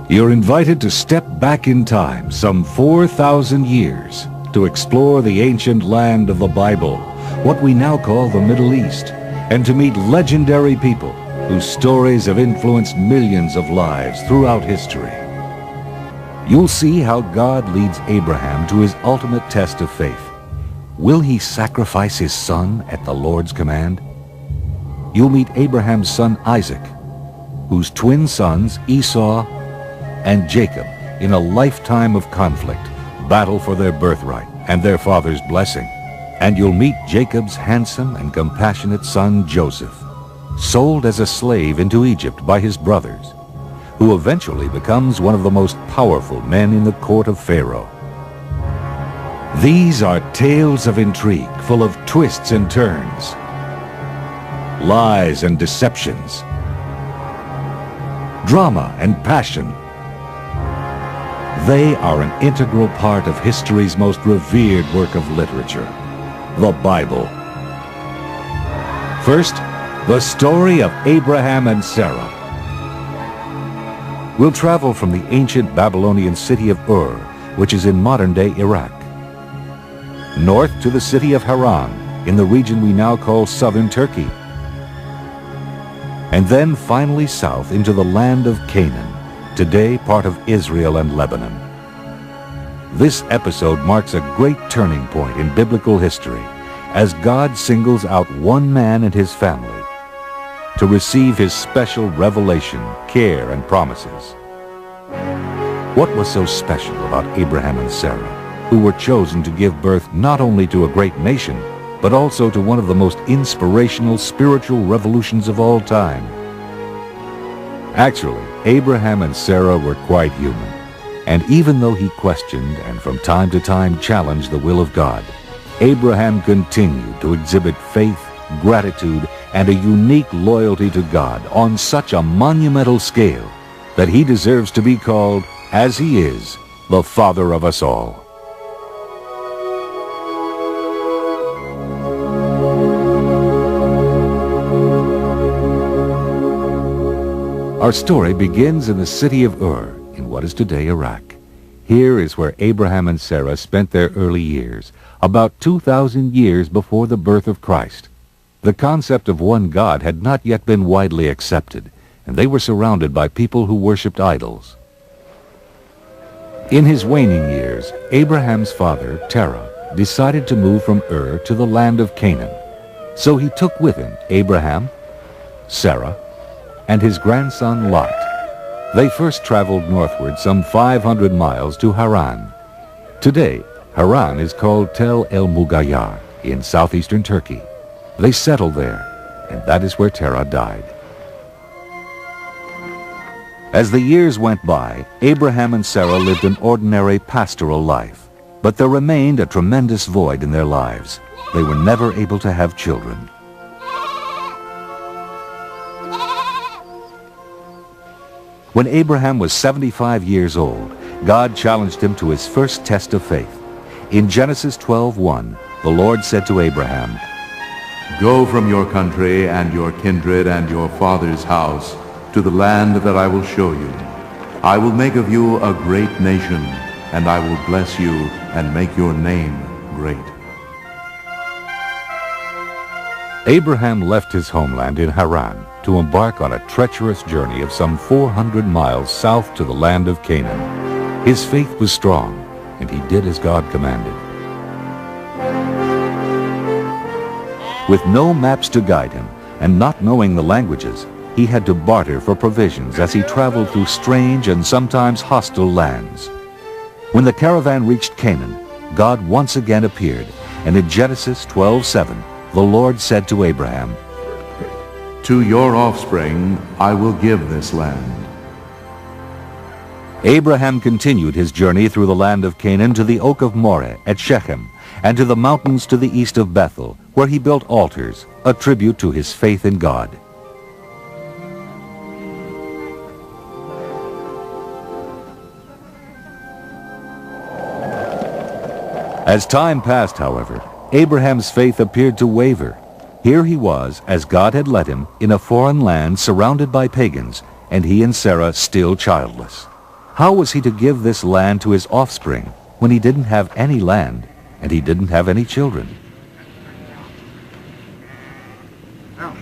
You're invited to step back in time some 4,000 years to explore the ancient land of the Bible, what we now call the Middle East, and to meet legendary people whose stories have influenced millions of lives throughout history. You'll see how God leads Abraham to his ultimate test of faith. Will he sacrifice his son at the Lord's command? You'll meet Abraham's son Isaac, whose twin sons Esau and Jacob, in a lifetime of conflict, battle for their birthright and their father's blessing. And you'll meet Jacob's handsome and compassionate son Joseph, sold as a slave into Egypt by his brothers, who eventually becomes one of the most powerful men in the court of Pharaoh. These are tales of intrigue, full of twists and turns, lies and deceptions, drama and passion. They are an integral part of history's most revered work of literature, the Bible. First, the story of Abraham and Sarah. We'll travel from the ancient Babylonian city of Ur, which is in modern-day Iraq, north to the city of Haran, in the region we now call southern Turkey, and then finally south into the land of Canaan, today part of Israel and Lebanon. This episode marks a great turning point in biblical history as God singles out one man and his family to receive his special revelation, care, and promises. What was so special about Abraham and Sarah, who were chosen to give birth not only to a great nation, but also to one of the most inspirational spiritual revolutions of all time? Actually, Abraham and Sarah were quite human, and even though he questioned and from time to time challenged the will of God, Abraham continued to exhibit faith, gratitude, and a unique loyalty to God on such a monumental scale that he deserves to be called, as he is, the father of us all. Our story begins in the city of Ur, in what is today Iraq. Here is where Abraham and Sarah spent their early years, about 2,000 years before the birth of Christ. The concept of one God had not yet been widely accepted, and they were surrounded by people who worshipped idols. In his waning years, Abraham's father, Terah, decided to move from Ur to the land of Canaan. So he took with him Abraham, Sarah, and his grandson Lot. They first traveled northward some 500 miles to Haran. Today, Haran is called Tel El Mugayar in southeastern Turkey. They settled there, and that is where Terah died. As the years went by, Abraham and Sarah lived an ordinary pastoral life, but there remained a tremendous void in their lives. They were never able to have children. When Abraham was 75 years old, God challenged him to his first test of faith. In Genesis 12:1, the Lord said to Abraham, "Go from your country and your kindred and your father's house to the land that I will show you. I will make of you a great nation, and I will bless you and make your name great." Abraham left his homeland in Haran to embark on a treacherous journey of some 400 miles south to the land of Canaan. His faith was strong, and he did as God commanded. With no maps to guide him, and not knowing the languages, he had to barter for provisions as he traveled through strange and sometimes hostile lands. When the caravan reached Canaan, God once again appeared, and in Genesis 12:7, the Lord said to Abraham, "To your offspring I will give this land." Abraham continued his journey through the land of Canaan to the oak of Moreh at Shechem, and to the mountains to the east of Bethel, where he built altars, a tribute to his faith in God. As time passed, however, Abraham's faith appeared to waver. Here he was, as God had led him, in a foreign land surrounded by pagans, and he and Sarah still childless. How was he to give this land to his offspring when he didn't have any land and he didn't have any children?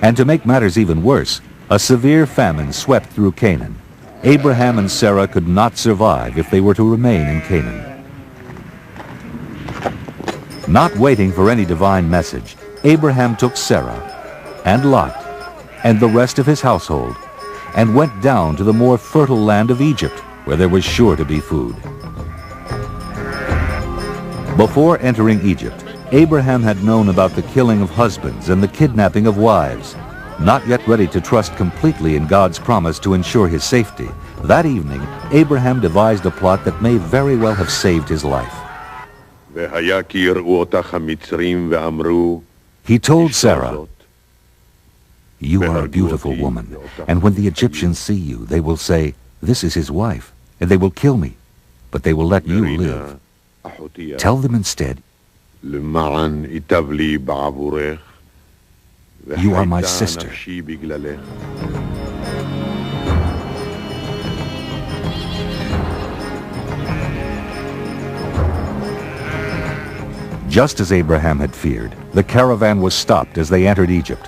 And to make matters even worse, a severe famine swept through Canaan. Abraham and Sarah could not survive if they were to remain in Canaan. Not waiting for any divine message, Abraham took Sarah and Lot and the rest of his household and went down to the more fertile land of Egypt, where there was sure to be food. Before entering Egypt, Abraham had known about the killing of husbands and the kidnapping of wives. Not yet ready to trust completely in God's promise to ensure his safety, that evening Abraham devised a plot that may very well have saved his life. He told Sarah, "You are a beautiful woman, and when the Egyptians see you, they will say, 'This is his wife,' and they will kill me, but they will let you live. Tell them instead, 'You are my sister.'" Just as Abraham had feared, the caravan was stopped as they entered Egypt.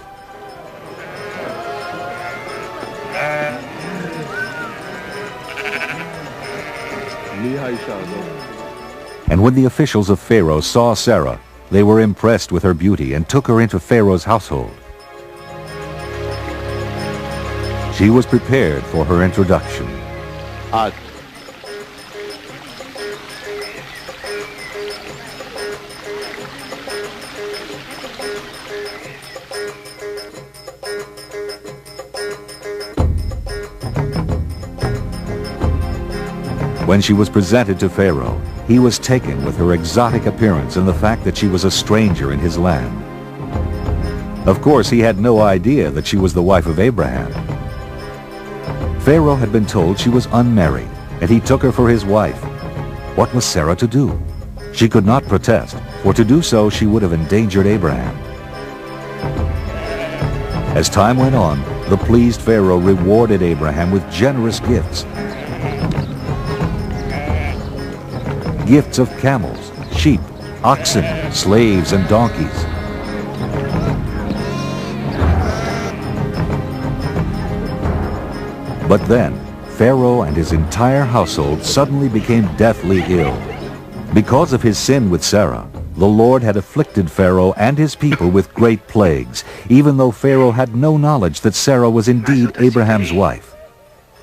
And when the officials of Pharaoh saw Sarah, they were impressed with her beauty and took her into Pharaoh's household. She was prepared for her introduction. When she was presented to Pharaoh, he was taken with her exotic appearance and the fact that she was a stranger in his land. Of course, he had no idea that she was the wife of Abraham. Pharaoh had been told she was unmarried, and he took her for his wife. What was Sarah to do? She could not protest, for to do so she would have endangered Abraham. As time went on, the pleased Pharaoh rewarded Abraham with generous gifts. Gifts of camels, sheep, oxen, slaves, and donkeys. But then, Pharaoh and his entire household suddenly became deathly ill. Because of his sin with Sarah, the Lord had afflicted Pharaoh and his people with great plagues, even though Pharaoh had no knowledge that Sarah was indeed Abraham's wife.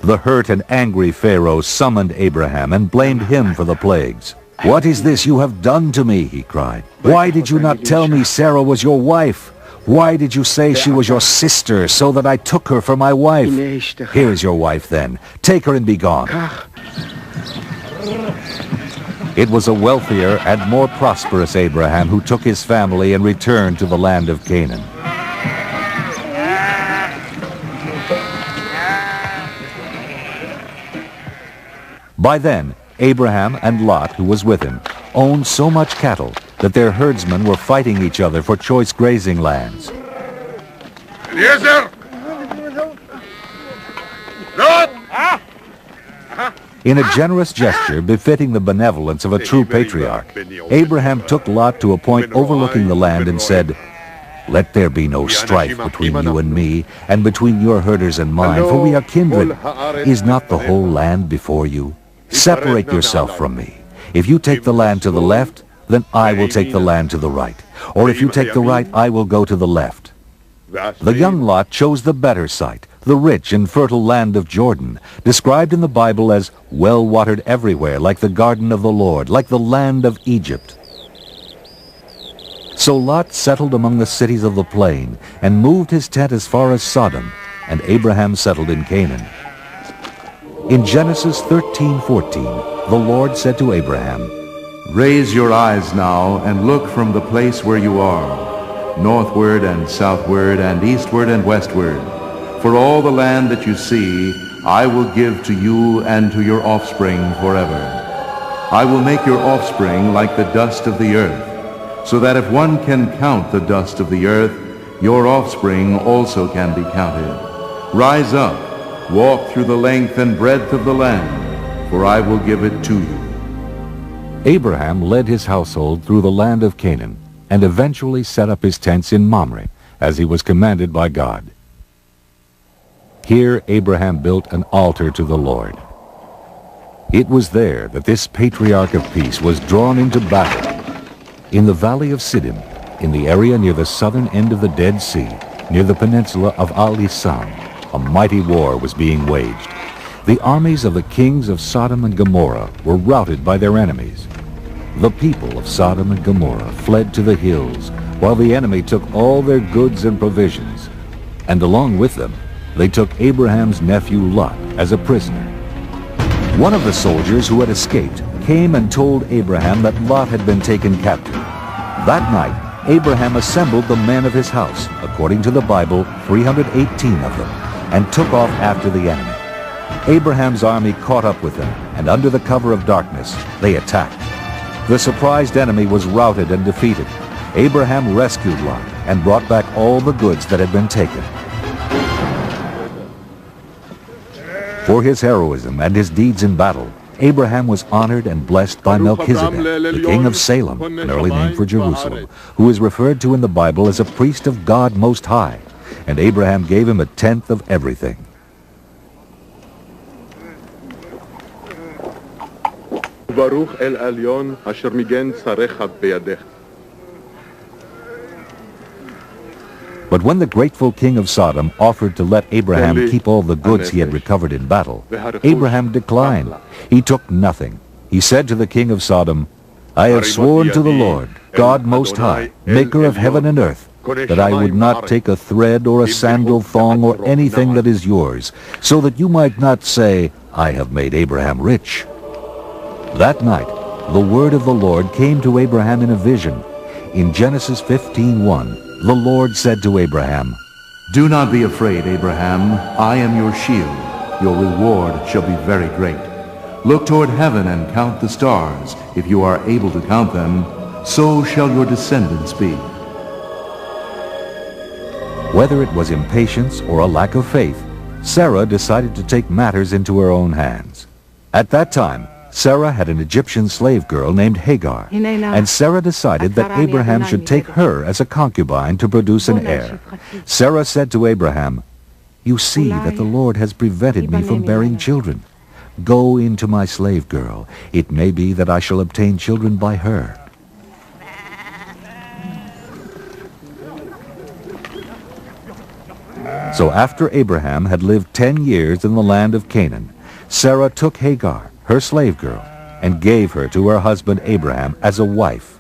The hurt and angry Pharaoh summoned Abraham and blamed him for the plagues. "What is this you have done to me?" he cried. "Why did you not tell me Sarah was your wife? Why did you say she was your sister so that I took her for my wife? Here is your wife then. Take her and be gone." It was a wealthier and more prosperous Abraham who took his family and returned to the land of Canaan. By then, Abraham and Lot, who was with him, owned so much cattle that their herdsmen were fighting each other for choice grazing lands. In a generous gesture befitting the benevolence of a true patriarch, Abraham took Lot to a point overlooking the land and said, "Let there be no strife between you and me, and between your herders and mine, for we are kindred. Is not the whole land before you? Separate yourself from me. If you take the land to the left, then I will take the land to the right. Or if you take the right, I will go to the left." The young Lot chose the better site, the rich and fertile land of Jordan, described in the Bible as well-watered everywhere, like the garden of the Lord, like the land of Egypt. So Lot settled among the cities of the plain and moved his tent as far as Sodom, and Abraham settled in Canaan. In Genesis 13:14, the Lord said to Abraham, Raise your eyes now and look from the place where you are, northward and southward and eastward and westward. For all the land that you see, I will give to you and to your offspring forever. I will make your offspring like the dust of the earth, so that if one can count the dust of the earth, your offspring also can be counted. Rise up, walk through the length and breadth of the land, for I will give it to you. Abraham led his household through the land of Canaan and eventually set up his tents in Mamre, as he was commanded by God. Here Abraham built an altar to the Lord. It was there that this patriarch of peace was drawn into battle. In the valley of Siddim, in the area near the southern end of the Dead Sea, near the peninsula of Al-Lisan, a mighty war was being waged. The armies of the kings of Sodom and Gomorrah were routed by their enemies. The people of Sodom and Gomorrah fled to the hills, while the enemy took all their goods and provisions. And along with them, they took Abraham's nephew Lot as a prisoner. One of the soldiers who had escaped came and told Abraham that Lot had been taken captive. That night, Abraham assembled the men of his house, according to the Bible, 318 of them, and took off after the enemy. Abraham's army caught up with them, and under the cover of darkness, they attacked. The surprised enemy was routed and defeated. Abraham rescued Lot and brought back all the goods that had been taken. For his heroism and his deeds in battle, Abraham was honored and blessed by Melchizedek, the king of Salem, an early name for Jerusalem, who is referred to in the Bible as a priest of God Most High, and Abraham gave him a tenth of everything. ברוך אל עליון אשר מיגן צריך בידך. But when the grateful king of Sodom offered to let Abraham keep all the goods he had recovered in battle, Abraham declined. He took nothing. He said to the king of Sodom, I have sworn to the Lord, God Most High, maker of heaven and earth, that I would not take a thread or a sandal thong or anything that is yours, so that you might not say, I have made Abraham rich. That night, the word of the Lord came to Abraham in a vision. In Genesis 15:1, the Lord said to Abraham, Do not be afraid, Abraham. I am your shield. Your reward shall be very great. Look toward heaven and count the stars. If you are able to count them, so shall your descendants be. Whether it was impatience or a lack of faith, Sarah decided to take matters into her own hands. At that time, Sarah had an Egyptian slave girl named Hagar, and Sarah decided that Abraham should take her as a concubine to produce an heir. Sarah said to Abraham, You see that the Lord has prevented me from bearing children. Go into my slave girl. It may be that I shall obtain children by her. So after Abraham had lived 10 years in the land of Canaan, Sarah took Hagar, her slave girl, and gave her to her husband Abraham as a wife.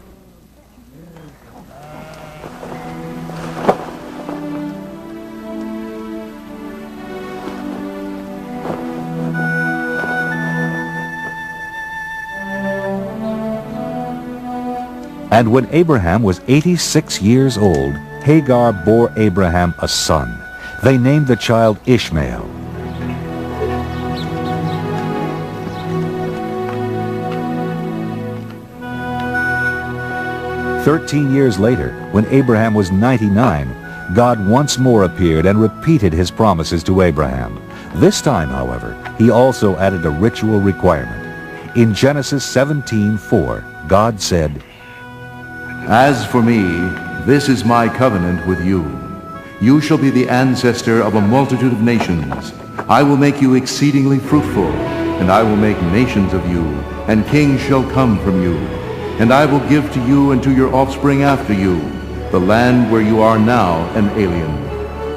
And when Abraham was 86 years old, Hagar bore Abraham a son. They named the child Ishmael. 13 years later, when Abraham was 99, God once more appeared and repeated his promises to Abraham. This time, however, he also added a ritual requirement. In Genesis 17:4, God said, As for me, this is my covenant with you. You shall be the ancestor of a multitude of nations. I will make you exceedingly fruitful, and I will make nations of you, and kings shall come from you. And I will give to you and to your offspring after you the land where you are now an alien,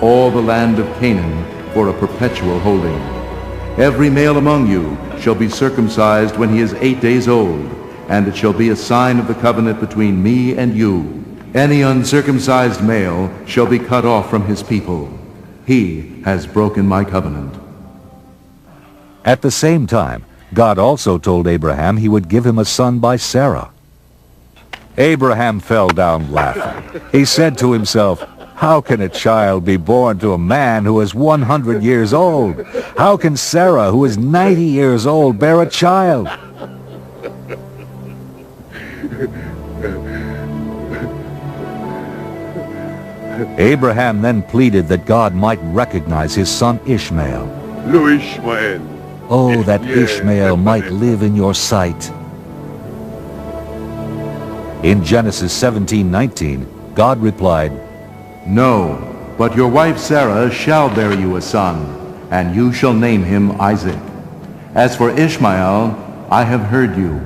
all the land of Canaan for a perpetual holding. Every male among you shall be circumcised when he is 8 days old, and it shall be a sign of the covenant between me and you. Any uncircumcised male shall be cut off from his people. He has broken my covenant. At the same time, God also told Abraham he would give him a son by Sarah. Abraham fell down laughing. He said to himself, How can a child be born to a man who is 100 years old? How can Sarah, who is 90 years old, bear a child? Abraham then pleaded that God might recognize his son Ishmael. לא ישמעאל, Oh, that Ishmael might live in your sight. In Genesis 17:19, God replied, No, but your wife Sarah shall bear you a son, and you shall name him Isaac. As for Ishmael, I have heard you.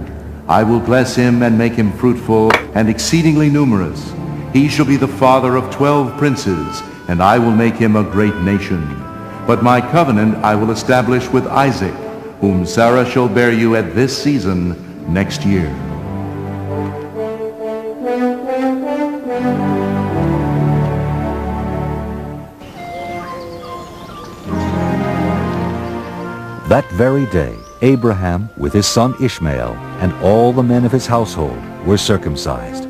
I will bless him and make him fruitful and exceedingly numerous. He shall be the father of 12 princes, and I will make him a great nation. But my covenant I will establish with Isaac, whom Sarah shall bear you at this season next year. That very day, Abraham, with his son Ishmael, and all the men of his household, were circumcised.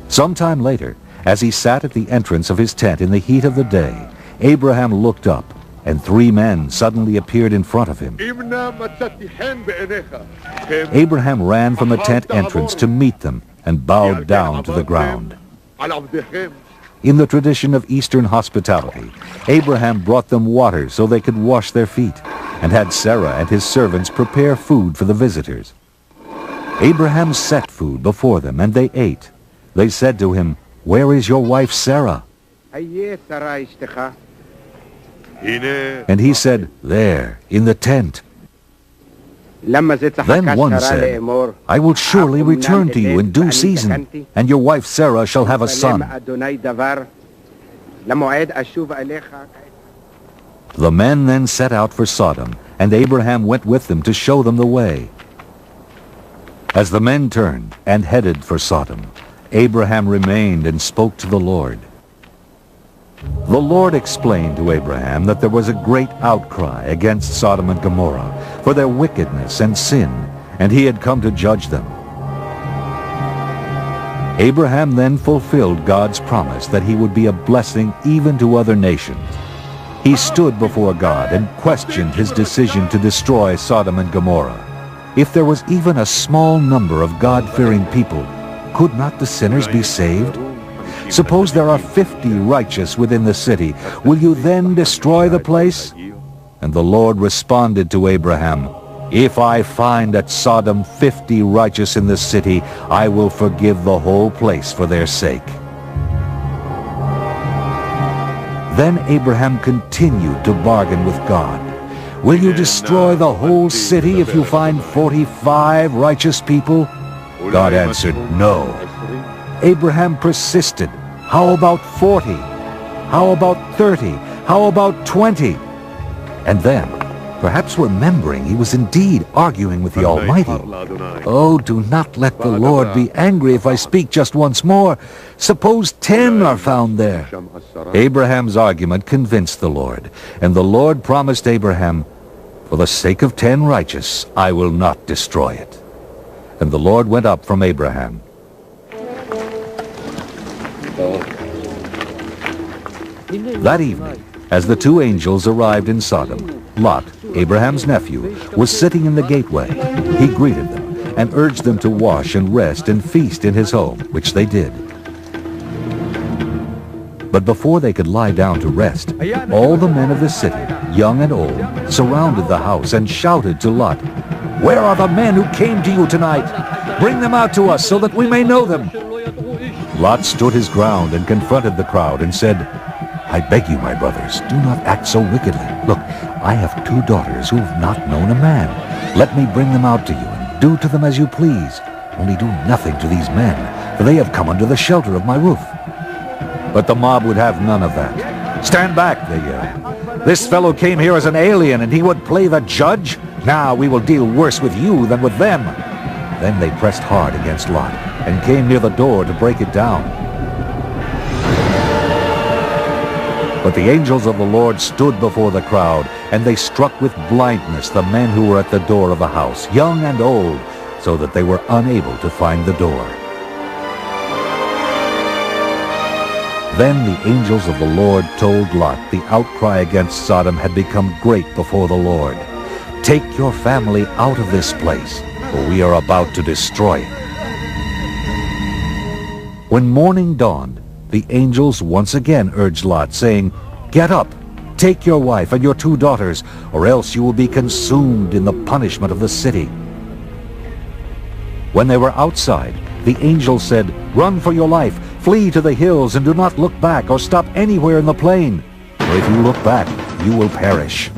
Sometime later, as he sat at the entrance of his tent in the heat of the day, Abraham looked up, and 3 men suddenly appeared in front of him. Abraham ran from the tent entrance to meet them and bowed down to the ground. In the tradition of Eastern hospitality, Abraham brought them water so they could wash their feet, and had Sarah and his servants prepare food for the visitors. Abraham set food before them, and they ate. They said to him, "Where is your wife Sarah?" And he said, "There, in the tent." Then one said, "I will surely return to you in due season, and your wife Sarah shall have a son." The men then set out for Sodom, and Abraham went with them to show them the way. As the men turned and headed for Sodom, Abraham remained and spoke to the Lord. The Lord explained to Abraham that there was a great outcry against Sodom and Gomorrah for their wickedness and sin, and he had come to judge them. Abraham then fulfilled God's promise that he would be a blessing even to other nations. He stood before God and questioned his decision to destroy Sodom and Gomorrah. If there was even a small number of God-fearing people, could not the sinners be saved? Suppose there are 50 righteous within the city. Will you then destroy the place? And the Lord responded to Abraham, "If I find at Sodom 50 righteous in the city, I will forgive the whole place for their sake." Then Abraham continued to bargain with God. "Will you destroy the whole city if you find 45 righteous people?" God answered, "No." Abraham persisted. "How about 40? How about 30? How about 20? And then, perhaps remembering he was indeed arguing with the Almighty, "Oh, do not let the Lord be angry if I speak just once more. Suppose 10 are found there." Abraham's argument convinced the Lord, and the Lord promised Abraham, "For the sake of 10 righteous, I will not destroy it." And the Lord went up from Abraham. That evening, as the 2 angels arrived in Sodom, Lot, Abraham's nephew, was sitting in the gateway. He greeted them and urged them to wash and rest and feast in his home, which they did. But before they could lie down to rest, all the men of the city, young and old, surrounded the house and shouted to Lot, "Where are the men who came to you tonight? Bring them out to us so that we may know them." Lot stood his ground and confronted the crowd and said, "I beg you, my brothers, do not act so wickedly. Look, I have 2 daughters who have not known a man. Let me bring them out to you, and do to them as you please. Only do nothing to these men, for they have come under the shelter of my roof." But the mob would have none of that. "Stand back," they yelled. "This fellow came here as an alien, and he would play the judge? Now we will deal worse with you than with them." Then they pressed hard against Lot, and came near the door to break it down. But the angels of the Lord stood before the crowd, and they struck with blindness the men who were at the door of the house, young and old, so that they were unable to find the door. Then the angels of the Lord told Lot the outcry against Sodom had become great before the Lord. "Take your family out of this place, for we are about to destroy it." When morning dawned, the angels once again urged Lot, saying, "Get up, take your wife and your 2 daughters, or else you will be consumed in the punishment of the city." When they were outside, the angel said, "Run for your life, flee to the hills, and do not look back or stop anywhere in the plain. For if you look back, you will perish."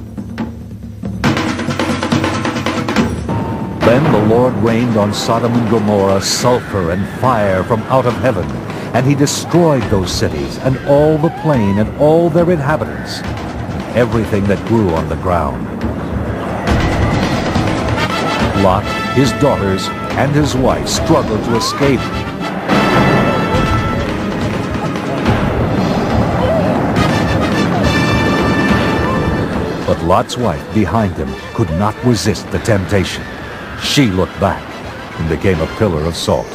Then the Lord rained on Sodom and Gomorrah sulfur and fire from out of heaven, and he destroyed those cities, and all the plain, and all their inhabitants, and everything that grew on the ground. Lot, his daughters, and his wife struggled to escape. But Lot's wife behind him could not resist the temptation. She looked back and became a pillar of salt.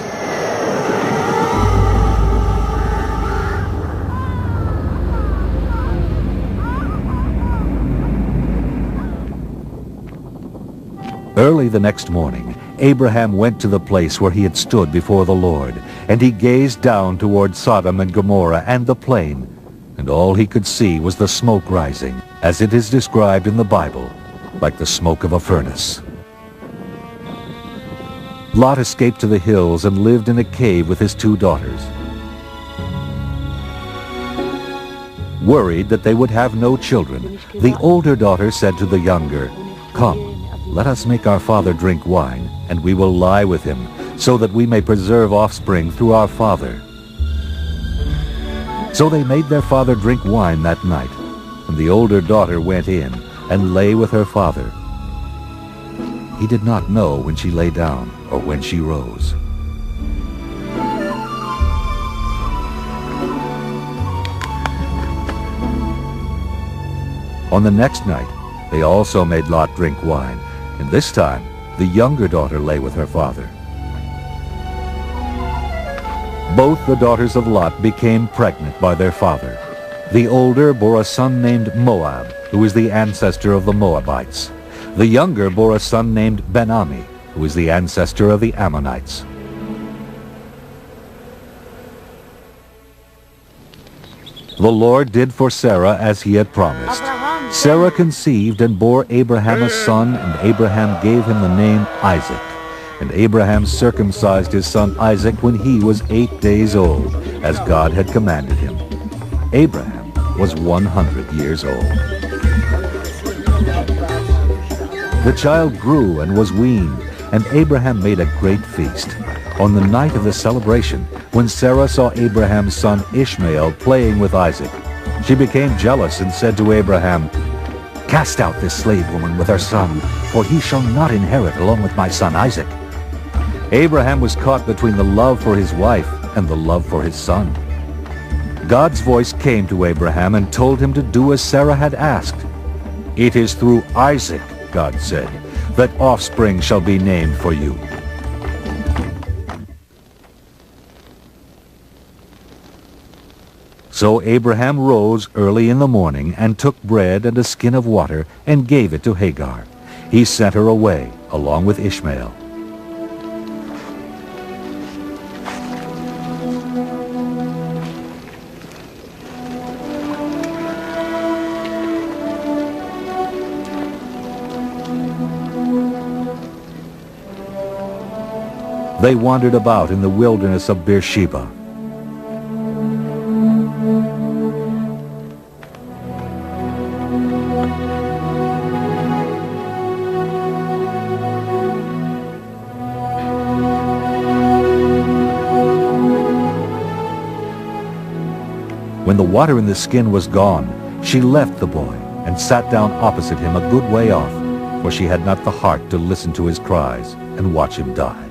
Early the next morning, Abraham went to the place where he had stood before the Lord, and he gazed down toward Sodom and Gomorrah and the plain, and all he could see was the smoke rising, as it is described in the Bible, like the smoke of a furnace. Lot escaped to the hills and lived in a cave with his 2 daughters. Worried that they would have no children, the older daughter said to the younger, "Come, let us make our father drink wine, and we will lie with him, so that we may preserve offspring through our father." So they made their father drink wine that night, and the older daughter went in and lay with her father. He did not know when she lay down or when she rose. On the next night, they also made Lot drink wine, and this time the younger daughter lay with her father. Both the daughters of Lot became pregnant by their father. The older bore a son named Moab, who is the ancestor of the Moabites. The younger bore a son named Ben-Ami, who is the ancestor of the Ammonites. The Lord did for Sarah as he had promised. Sarah conceived and bore Abraham a son, and Abraham gave him the name Isaac. And Abraham circumcised his son Isaac when he was 8 days old, as God had commanded him. Abraham was 100 years old. The child grew and was weaned, and Abraham made a great feast. On the night of the celebration, when Sarah saw Abraham's son Ishmael playing with Isaac, she became jealous and said to Abraham, "Cast out this slave woman with her son, for he shall not inherit along with my son Isaac." Abraham was caught between the love for his wife and the love for his son. God's voice came to Abraham and told him to do as Sarah had asked. "It is through Isaac," God said, "that offspring shall be named for you." So Abraham rose early in the morning and took bread and a skin of water and gave it to Hagar. He sent her away along with Ishmael. They wandered about in the wilderness of Beersheba. When the water in the skin was gone, she left the boy and sat down opposite him a good way off, for she had not the heart to listen to his cries and watch him die.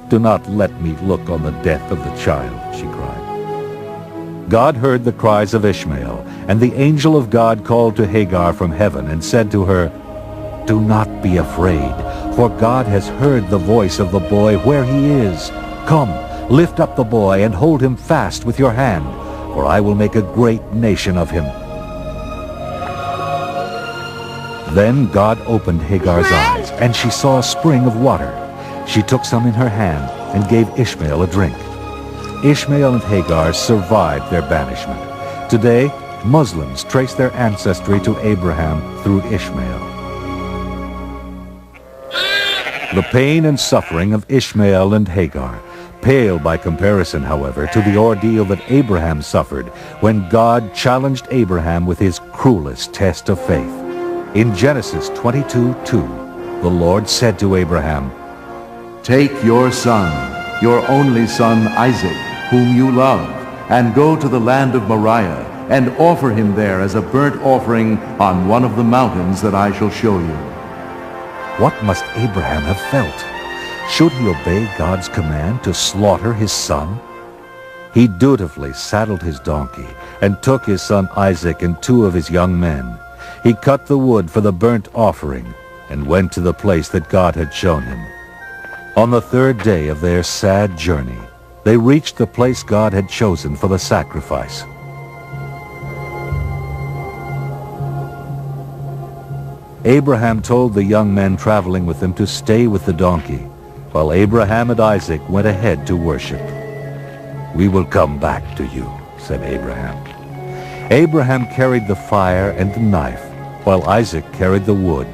"Do not let me look on the death of the child," she cried. God heard the cries of Ishmael, and the angel of God called to Hagar from heaven and said to her, "Do not be afraid, for God has heard the voice of the boy where he is. Come, lift up the boy and hold him fast with your hand, for I will make a great nation of him." Then God opened Hagar's eyes, and she saw a spring of water. She took some in her hand and gave Ishmael a drink. Ishmael and Hagar survived their banishment. Today, Muslims trace their ancestry to Abraham through Ishmael. The pain and suffering of Ishmael and Hagar pale by comparison, however, to the ordeal that Abraham suffered when God challenged Abraham with his cruelest test of faith. In Genesis 22:2, the Lord said to Abraham, "Take your son, your only son Isaac, whom you love, and go to the land of Moriah, and offer him there as a burnt offering on one of the mountains that I shall show you." What must Abraham have felt? Should he obey God's command to slaughter his son? He dutifully saddled his donkey and took his son Isaac and 2 of his young men. He cut the wood for the burnt offering and went to the place that God had shown him. On the 3rd day of their sad journey, they reached the place God had chosen for the sacrifice. Abraham told the young men traveling with him to stay with the donkey, while Abraham and Isaac went ahead to worship. "We will come back to you," said Abraham. Abraham carried the fire and the knife, while Isaac carried the wood.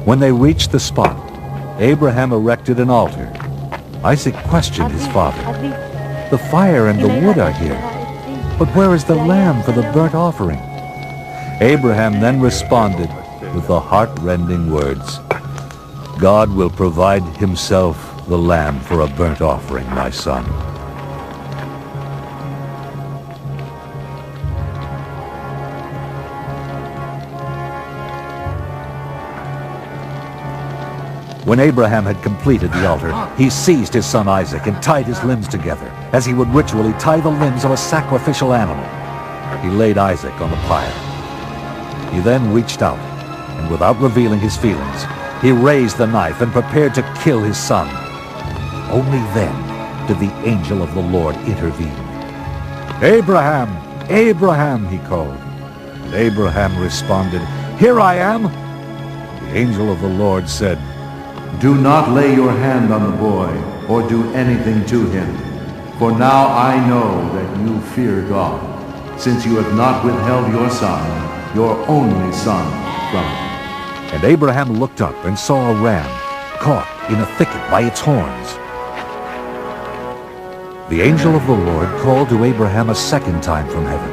When they reached the spot, Abraham erected an altar. Isaac questioned his father. "The fire and the wood are here, but where is the lamb for the burnt offering?" Abraham then responded with the heart-rending words, "God will provide himself the lamb for a burnt offering, my son." When Abraham had completed the altar, he seized his son Isaac and tied his limbs together, as he would ritually tie the limbs of a sacrificial animal. He laid Isaac on the pyre. He then reached out, and without revealing his feelings, he raised the knife and prepared to kill his son. Only then did the angel of the Lord intervene. "Abraham! Abraham!" he called. And Abraham responded, "Here I am!" The angel of the Lord said, "Do not lay your hand on the boy, or do anything to him. For now I know that you fear God, since you have not withheld your son, your only son, from him." And Abraham looked up and saw a ram caught in a thicket by its horns. The angel of the Lord called to Abraham a second time from heaven.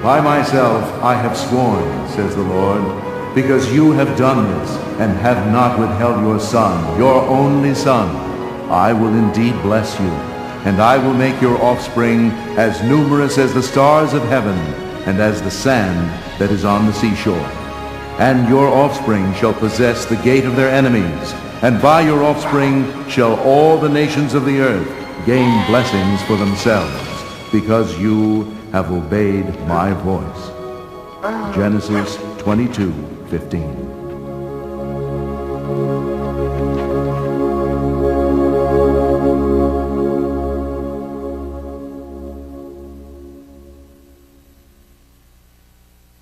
"By myself I have sworn, says the Lord, because you have done this, and have not withheld your son, your only son, I will indeed bless you, and I will make your offspring as numerous as the stars of heaven, and as the sand that is on the seashore. And your offspring shall possess the gate of their enemies, and by your offspring shall all the nations of the earth gain blessings for themselves, because you have obeyed my voice." Genesis 22:15.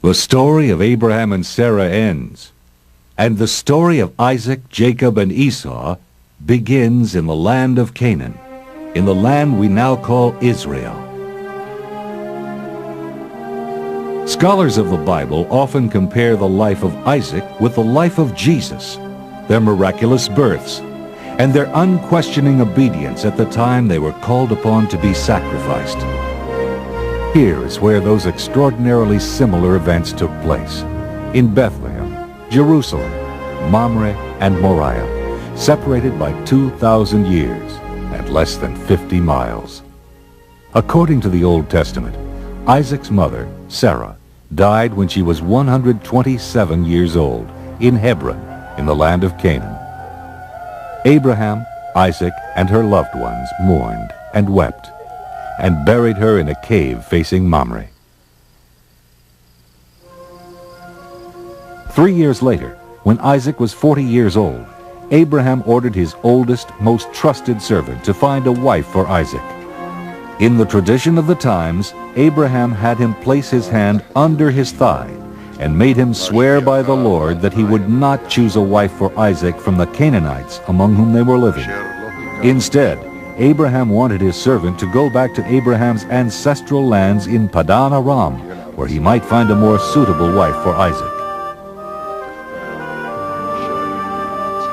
The story of Abraham and Sarah ends, and the story of Isaac, Jacob, and Esau begins in the land of Canaan, in the land we now call Israel. Scholars of the Bible often compare the life of Isaac with the life of Jesus, their miraculous births, and their unquestioning obedience at the time they were called upon to be sacrificed. Here is where those extraordinarily similar events took place, in Bethlehem, Jerusalem, Mamre, and Moriah, separated by 2,000 years and less than 50 miles. According to the Old Testament, Isaac's mother, Sarah, died when she was 127 years old in Hebron, in the land of Canaan. Abraham, Isaac, and her loved ones mourned and wept, and buried her in a cave facing Mamre. 3 years later, when Isaac was 40 years old, Abraham ordered his oldest, most trusted servant to find a wife for Isaac. In the tradition of the times, Abraham had him place his hand under his thigh and made him swear by the Lord that he would not choose a wife for Isaac from the Canaanites among whom they were living. Instead, Abraham wanted his servant to go back to Abraham's ancestral lands in Padan Aram, where he might find a more suitable wife for Isaac.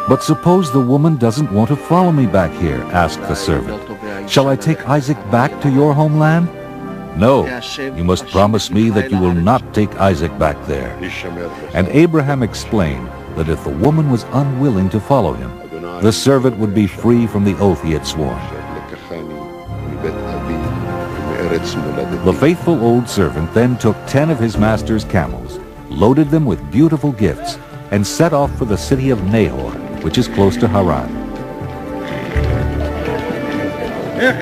"But suppose the woman doesn't want to follow me back here," asked the servant. "Shall I take Isaac back to your homeland?" "No, you must promise me that you will not take Isaac back there." And Abraham explained that if the woman was unwilling to follow him, the servant would be free from the oath he had sworn. The faithful old servant then took 10 of his master's camels, loaded them with beautiful gifts, and set off for the city of Nahor, which is close to Haran.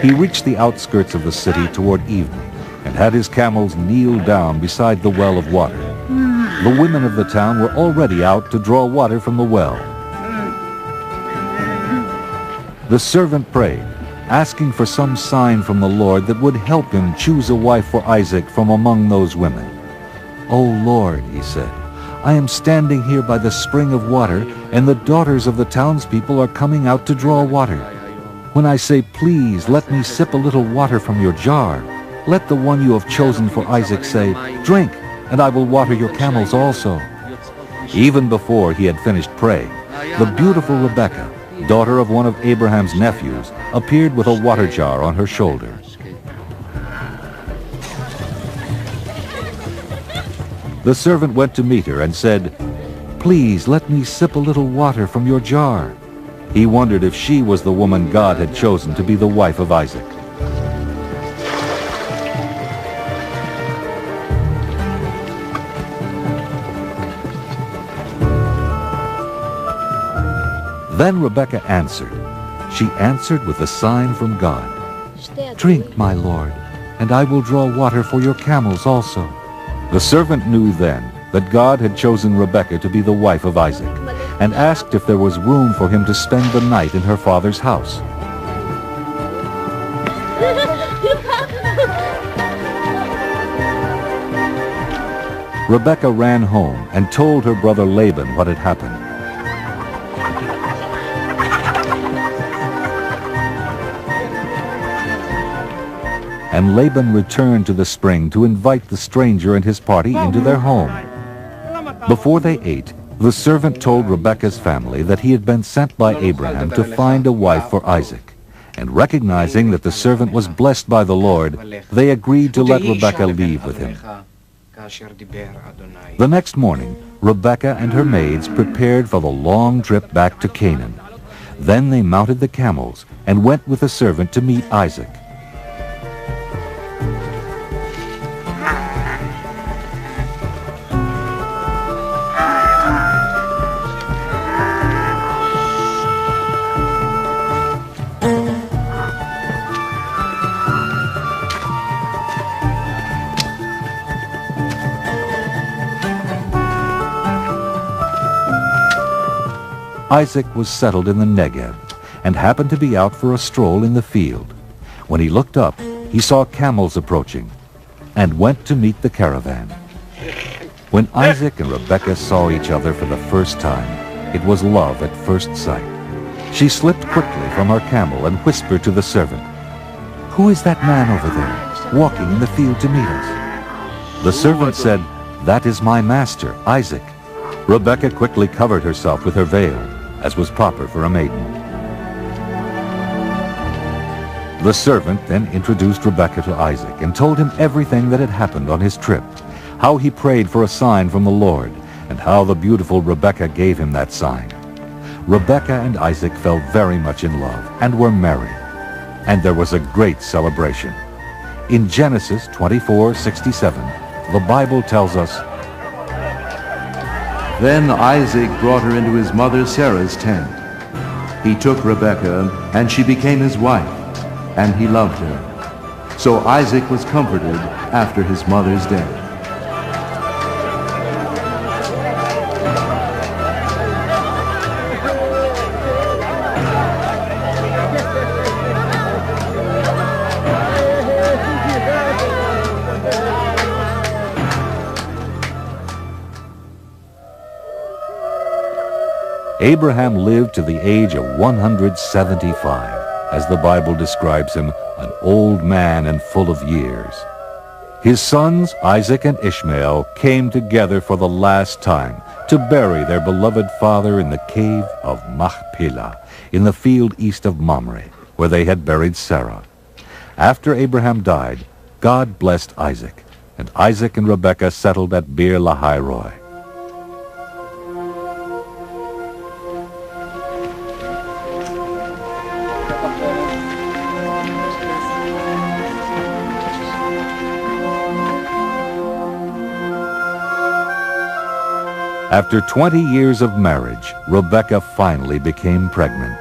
He reached the outskirts of the city toward evening and had his camels kneel down beside the well of water. The women of the town were already out to draw water from the well. The servant prayed, asking for some sign from the Lord that would help him choose a wife for Isaac from among those women. "O Lord," he said, "I am standing here by the spring of water, and the daughters of the townspeople are coming out to draw water. When I say, 'Please, let me sip a little water from your jar,' let the one you have chosen for Isaac say, 'Drink, and I will water your camels also.'" Even before he had finished praying, the beautiful Rebekah, daughter of one of Abraham's nephews, appeared with a water jar on her shoulder. The servant went to meet her and said, "Please let me sip a little water from your jar." He wondered if she was the woman God had chosen to be the wife of Isaac. Then Rebekah answered. She answered with a sign from God. "Drink, my lord, and I will draw water for your camels also." The servant knew then that God had chosen Rebekah to be the wife of Isaac, and asked if there was room for him to spend the night in her father's house. Rebekah ran home and told her brother Laban what had happened. And Laban returned to the spring to invite the stranger and his party into their home. Before they ate, the servant told Rebekah's family that he had been sent by Abraham to find a wife for Isaac. And recognizing that the servant was blessed by the Lord, they agreed to let Rebekah leave with him. The next morning, Rebekah and her maids prepared for the long trip back to Canaan. Then they mounted the camels and went with the servant to meet Isaac. Isaac was settled in the Negev and happened to be out for a stroll in the field. When he looked up, he saw camels approaching and went to meet the caravan. When Isaac and Rebekah saw each other for the first time, it was love at first sight. She slipped quickly from her camel and whispered to the servant, "Who is that man over there, walking in the field to meet us?" The servant said, "That is my master, Isaac." Rebekah quickly covered herself with her veil, as was proper for a maiden. The servant then introduced Rebekah to Isaac and told him everything that had happened on his trip, how he prayed for a sign from the Lord, and how the beautiful Rebekah gave him that sign. Rebekah and Isaac fell very much in love and were married, and there was a great celebration. In Genesis 24:67, the Bible tells us, Then Isaac brought her into his mother Sarah's tent. He took Rebekah, and she became his wife, and he loved her. So Isaac was comforted after his mother's death. Abraham lived to the age of 175, as the Bible describes him, an old man and full of years. His sons, Isaac and Ishmael, came together for the last time to bury their beloved father in the cave of Machpelah, in the field east of Mamre, where they had buried Sarah. After Abraham died, God blessed Isaac, and Isaac and Rebekah settled at Beer Lahai Roi. After 20 years of marriage, Rebekah finally became pregnant.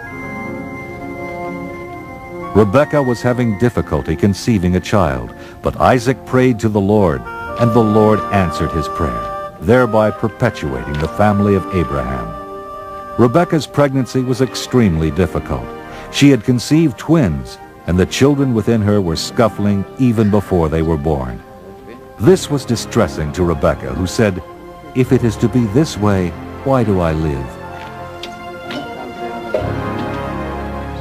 Rebekah was having difficulty conceiving a child, but Isaac prayed to the Lord, and the Lord answered his prayer, thereby perpetuating the family of Abraham. Rebekah's pregnancy was extremely difficult. She had conceived twins, and the children within her were scuffling even before they were born. This was distressing to Rebekah, who said, "If it is to be this way, why do I live?"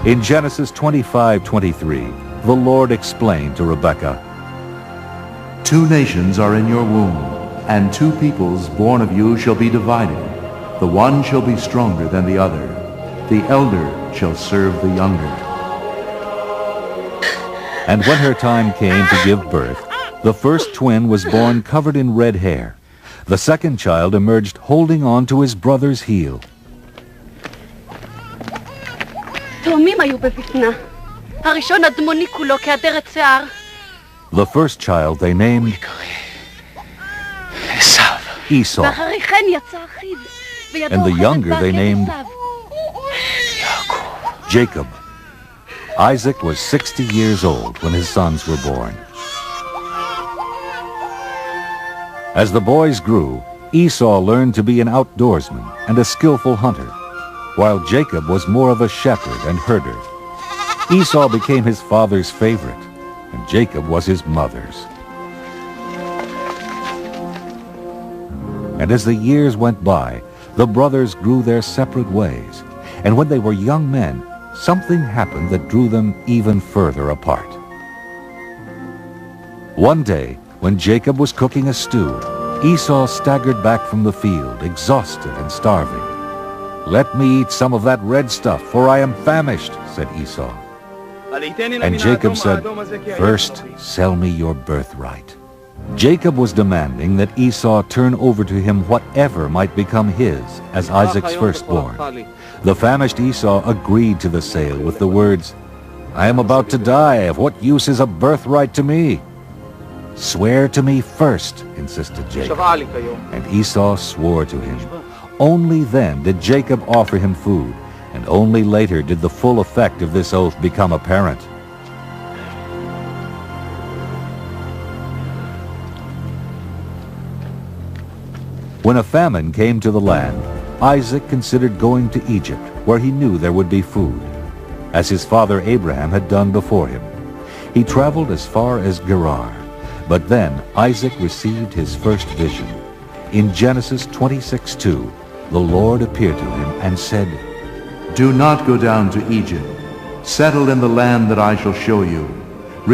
In Genesis 25:23, the Lord explained to Rebekah, "Two nations are in your womb, and two peoples born of you shall be divided. The one shall be stronger than the other. The elder shall serve the younger." And when her time came to give birth, the first twin was born covered in red hair. The second child emerged holding on to his brother's heel. תאומים היו בבטנה. הראשון אדמוני כולו כעדרת שיער. The first child they named Esau, ואחרי כן יצא אחיו. and the younger they named Jacob. Isaac was 60 years old when his sons were born. As the boys grew, Esau learned to be an outdoorsman and a skillful hunter, while Jacob was more of a shepherd and herder. Esau became his father's favorite, and Jacob was his mother's. And as the years went by, the brothers grew their separate ways, and when they were young men, something happened that drew them even further apart. One day, when Jacob was cooking a stew, Esau staggered back from the field, exhausted and starving. "Let me eat some of that red stuff, for I am famished," said Esau. And Jacob said, "First, sell me your birthright." Jacob was demanding that Esau turn over to him whatever might become his as Isaac's firstborn. The famished Esau agreed to the sale with the words, "I am about to die. Of what use is a birthright to me?" "Swear to me first," insisted Jacob. And Esau swore to him. Only then did Jacob offer him food, and only later did the full effect of this oath become apparent. When a famine came to the land, Isaac considered going to Egypt, where he knew there would be food, as his father Abraham had done before him. He traveled as far as Gerar. But then Isaac received his first vision. In Genesis 26:2, the Lord appeared to him and said, "Do not go down to Egypt. Settle in the land that I shall show you.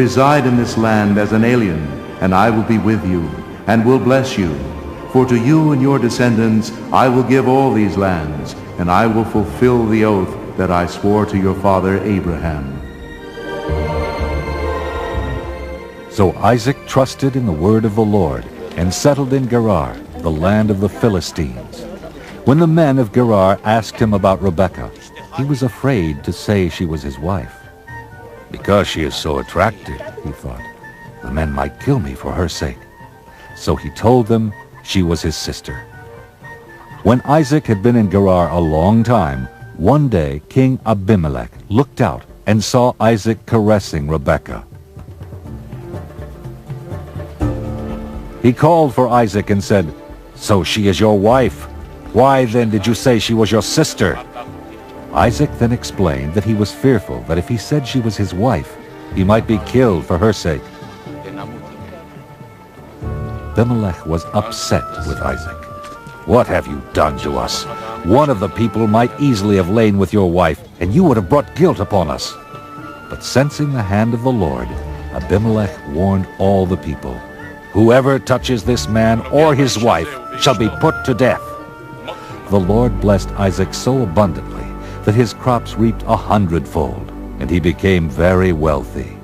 Reside in this land as an alien, and I will be with you, and will bless you. For to you and your descendants I will give all these lands, and I will fulfill the oath that I swore to your father Abraham." So Isaac trusted in the word of the Lord and settled in Gerar, the land of the Philistines. When the men of Gerar asked him about Rebekah, he was afraid to say she was his wife. "Because she is so attractive," he thought, "the men might kill me for her sake." So he told them she was his sister. When Isaac had been in Gerar a long time, one day King Abimelech looked out and saw Isaac caressing Rebekah. He called for Isaac and said, "So she is your wife. Why then did you say she was your sister?" Isaac then explained that he was fearful that if he said she was his wife, he might be killed for her sake. Abimelech was upset with Isaac. "What have you done to us? One of the people might easily have lain with your wife, and you would have brought guilt upon us." But sensing the hand of the Lord, Abimelech warned all the people, "Whoever touches this man or his wife shall be put to death." The Lord blessed Isaac so abundantly that his crops reaped 100-fold, and he became very wealthy.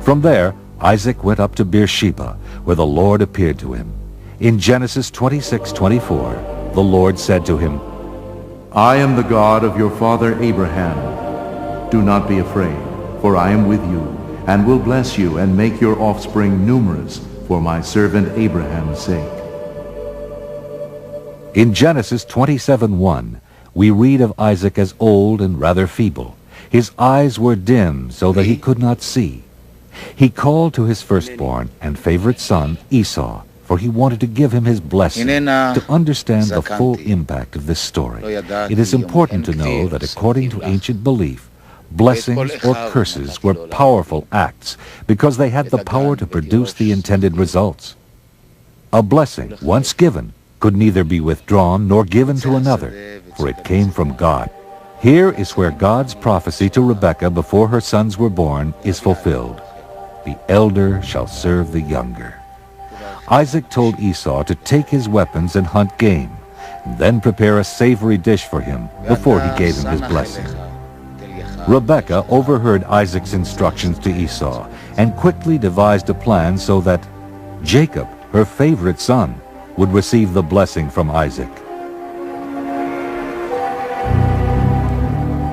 From there, Isaac went up to Beersheba, where the Lord appeared to him. In Genesis 26:24, the Lord said to him, I am the God of your father Abraham. Do not be afraid, for I am with you, and will bless you and make your offspring numerous for my servant Abraham's sake. In Genesis 27:1, we read of Isaac as old and rather feeble. His eyes were dim so that he could not see. He called to his firstborn and favorite son, Esau, for he wanted to give him his blessing. To understand the full impact of this story, it is important to know that according to ancient belief, blessings or curses were powerful acts because they had the power to produce the intended results. A blessing, once given, could neither be withdrawn nor given to another, for it came from God. Here is where God's prophecy to Rebekah before her sons were born is fulfilled. The elder shall serve the younger. Isaac told Esau to take his weapons and hunt game, and then prepare a savory dish for him before he gave him his blessing. Rebekah overheard Isaac's instructions to Esau and quickly devised a plan so that Jacob, her favorite son, would receive the blessing from Isaac.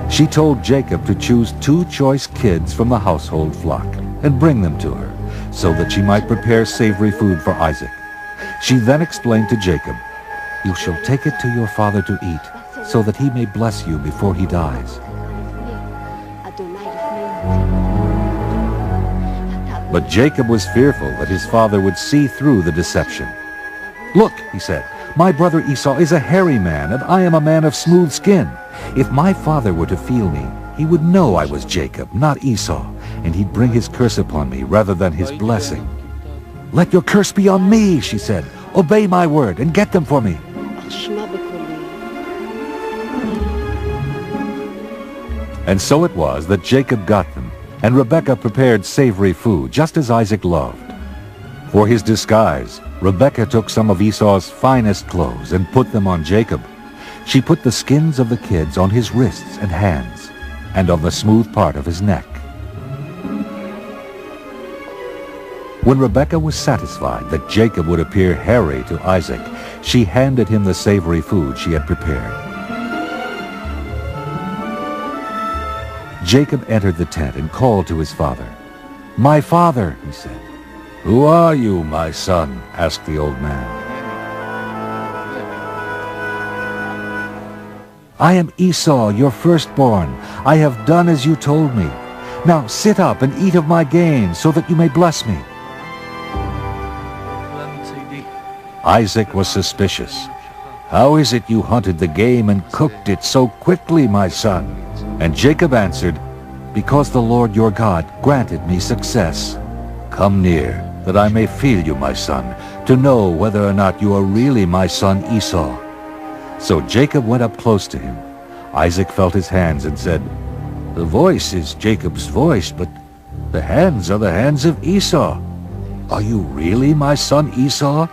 She told Jacob to choose 2 choice kids from the household flock and bring them to her, so that she might prepare savory food for Isaac. She then explained to Jacob, "You shall take it to your father to eat, so that he may bless you before he dies." But Jacob was fearful that his father would see through the deception. "Look," he said, "my brother Esau is a hairy man, and I am a man of smooth skin. If my father were to feel me, he would know I was Jacob, not Esau, and he'd bring his curse upon me rather than his blessing." "Let your curse be on me," she said. "Obey my word and get them for me." And so it was that Jacob got them, and Rebekah prepared savory food, just as Isaac loved. For his disguise, Rebekah took some of Esau's finest clothes and put them on Jacob. She put the skins of the kids on his wrists and hands, and on the smooth part of his neck. When Rebekah was satisfied that Jacob would appear hairy to Isaac, she handed him the savory food she had prepared. Jacob entered the tent and called to his father. "My father," he said. "Who are you, my son?" asked the old man. "I am Esau, your firstborn. I have done as you told me. Now sit up and eat of my game, so that you may bless me." Isaac was suspicious. "How is it you hunted the game and cooked it so quickly, my son?" And Jacob answered, "Because the Lord your God granted me success. Come near, that I may feel you, my son, to know whether or not you are really my son Esau." So Jacob went up close to him. Isaac felt his hands and said, "The voice is Jacob's voice, but the hands are the hands of Esau. Are you really my son Esau?"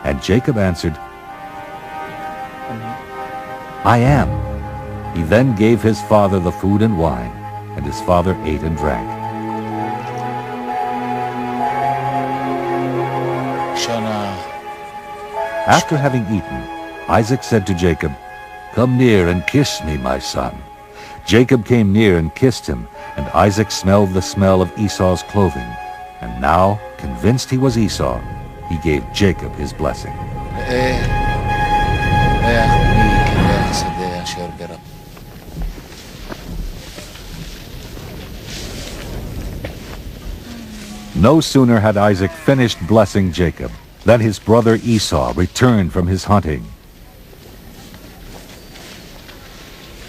And Jacob answered, "I am." He then gave his father the food and wine, and his father ate and drank. After having eaten, Isaac said to Jacob, "Come near and kiss me, my son." Jacob came near and kissed him, and Isaac smelled the smell of Esau's clothing. And now convinced he was Esau, he gave Jacob his blessing. No sooner had Isaac finished blessing Jacob than his brother Esau returned from his hunting.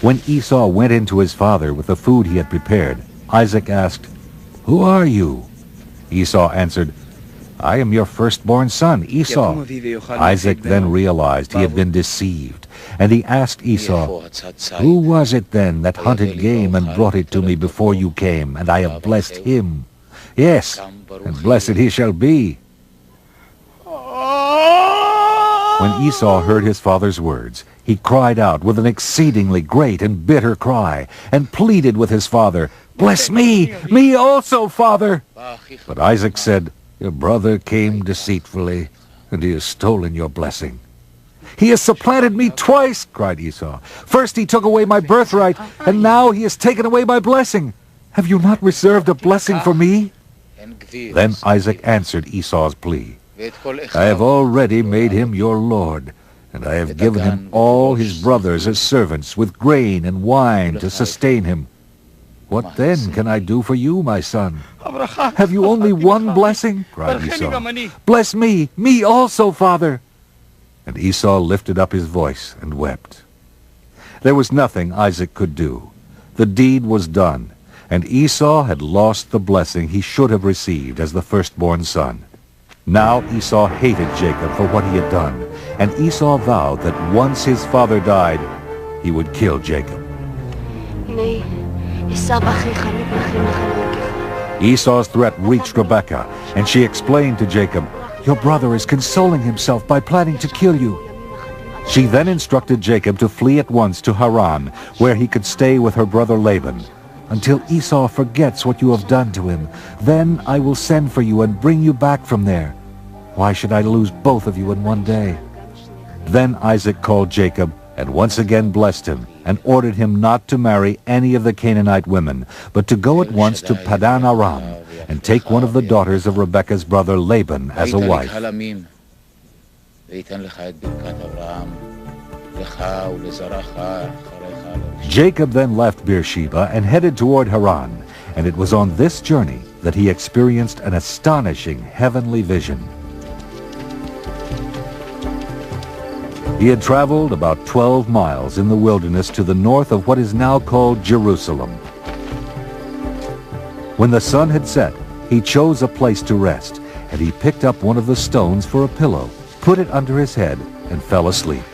When Esau went into his father with the food he had prepared, Isaac asked, "Who are you?" Esau answered, "I am your firstborn son, Esau." Isaac then realized he had been deceived, and he asked Esau, "Who was it then that hunted game and brought it to me before you came, and I have blessed him? Yes, and blessed he shall be." When Esau heard his father's words, he cried out with an exceedingly great and bitter cry, and pleaded with his father, "Bless me, me also, father." But Isaac said, "Your brother came deceitfully, and he has stolen your blessing." "He has supplanted me twice," cried Esau. "First he took away my birthright, and now he has taken away my blessing. Have you not reserved a blessing for me?" Then Isaac answered Esau's plea, "I have already made him your lord, and I have given him all his brothers as servants, with grain and wine to sustain him. What then can I do for you, my son?" "Have you only one blessing?" cried Esau. "Bless me, me also, father." And Esau lifted up his voice and wept. There was nothing Isaac could do. The deed was done, and Esau had lost the blessing he should have received as the firstborn son. Now Esau hated Jacob for what he had done, and Esau vowed that once his father died, he would kill Jacob. Esau's threat reached Rebekah, and she explained to Jacob, "Your brother is consoling himself by planning to kill you." She then instructed Jacob to flee at once to Haran, where he could stay with her brother Laban. "Until Esau forgets what you have done to him, then I will send for you and bring you back from there. Why should I lose both of you in one day?" Then Isaac called Jacob and once again blessed him, and ordered him not to marry any of the Canaanite women, but to go at once to Padan Aram and take one of the daughters of Rebekah's brother Laban as a wife. Jacob then left Beersheba and headed toward Haran, and it was on this journey that he experienced an astonishing heavenly vision. He had traveled about 12 miles in the wilderness to the north of what is now called Jerusalem. When the sun had set, he chose a place to rest, and he picked up one of the stones for a pillow, put it under his head, and fell asleep.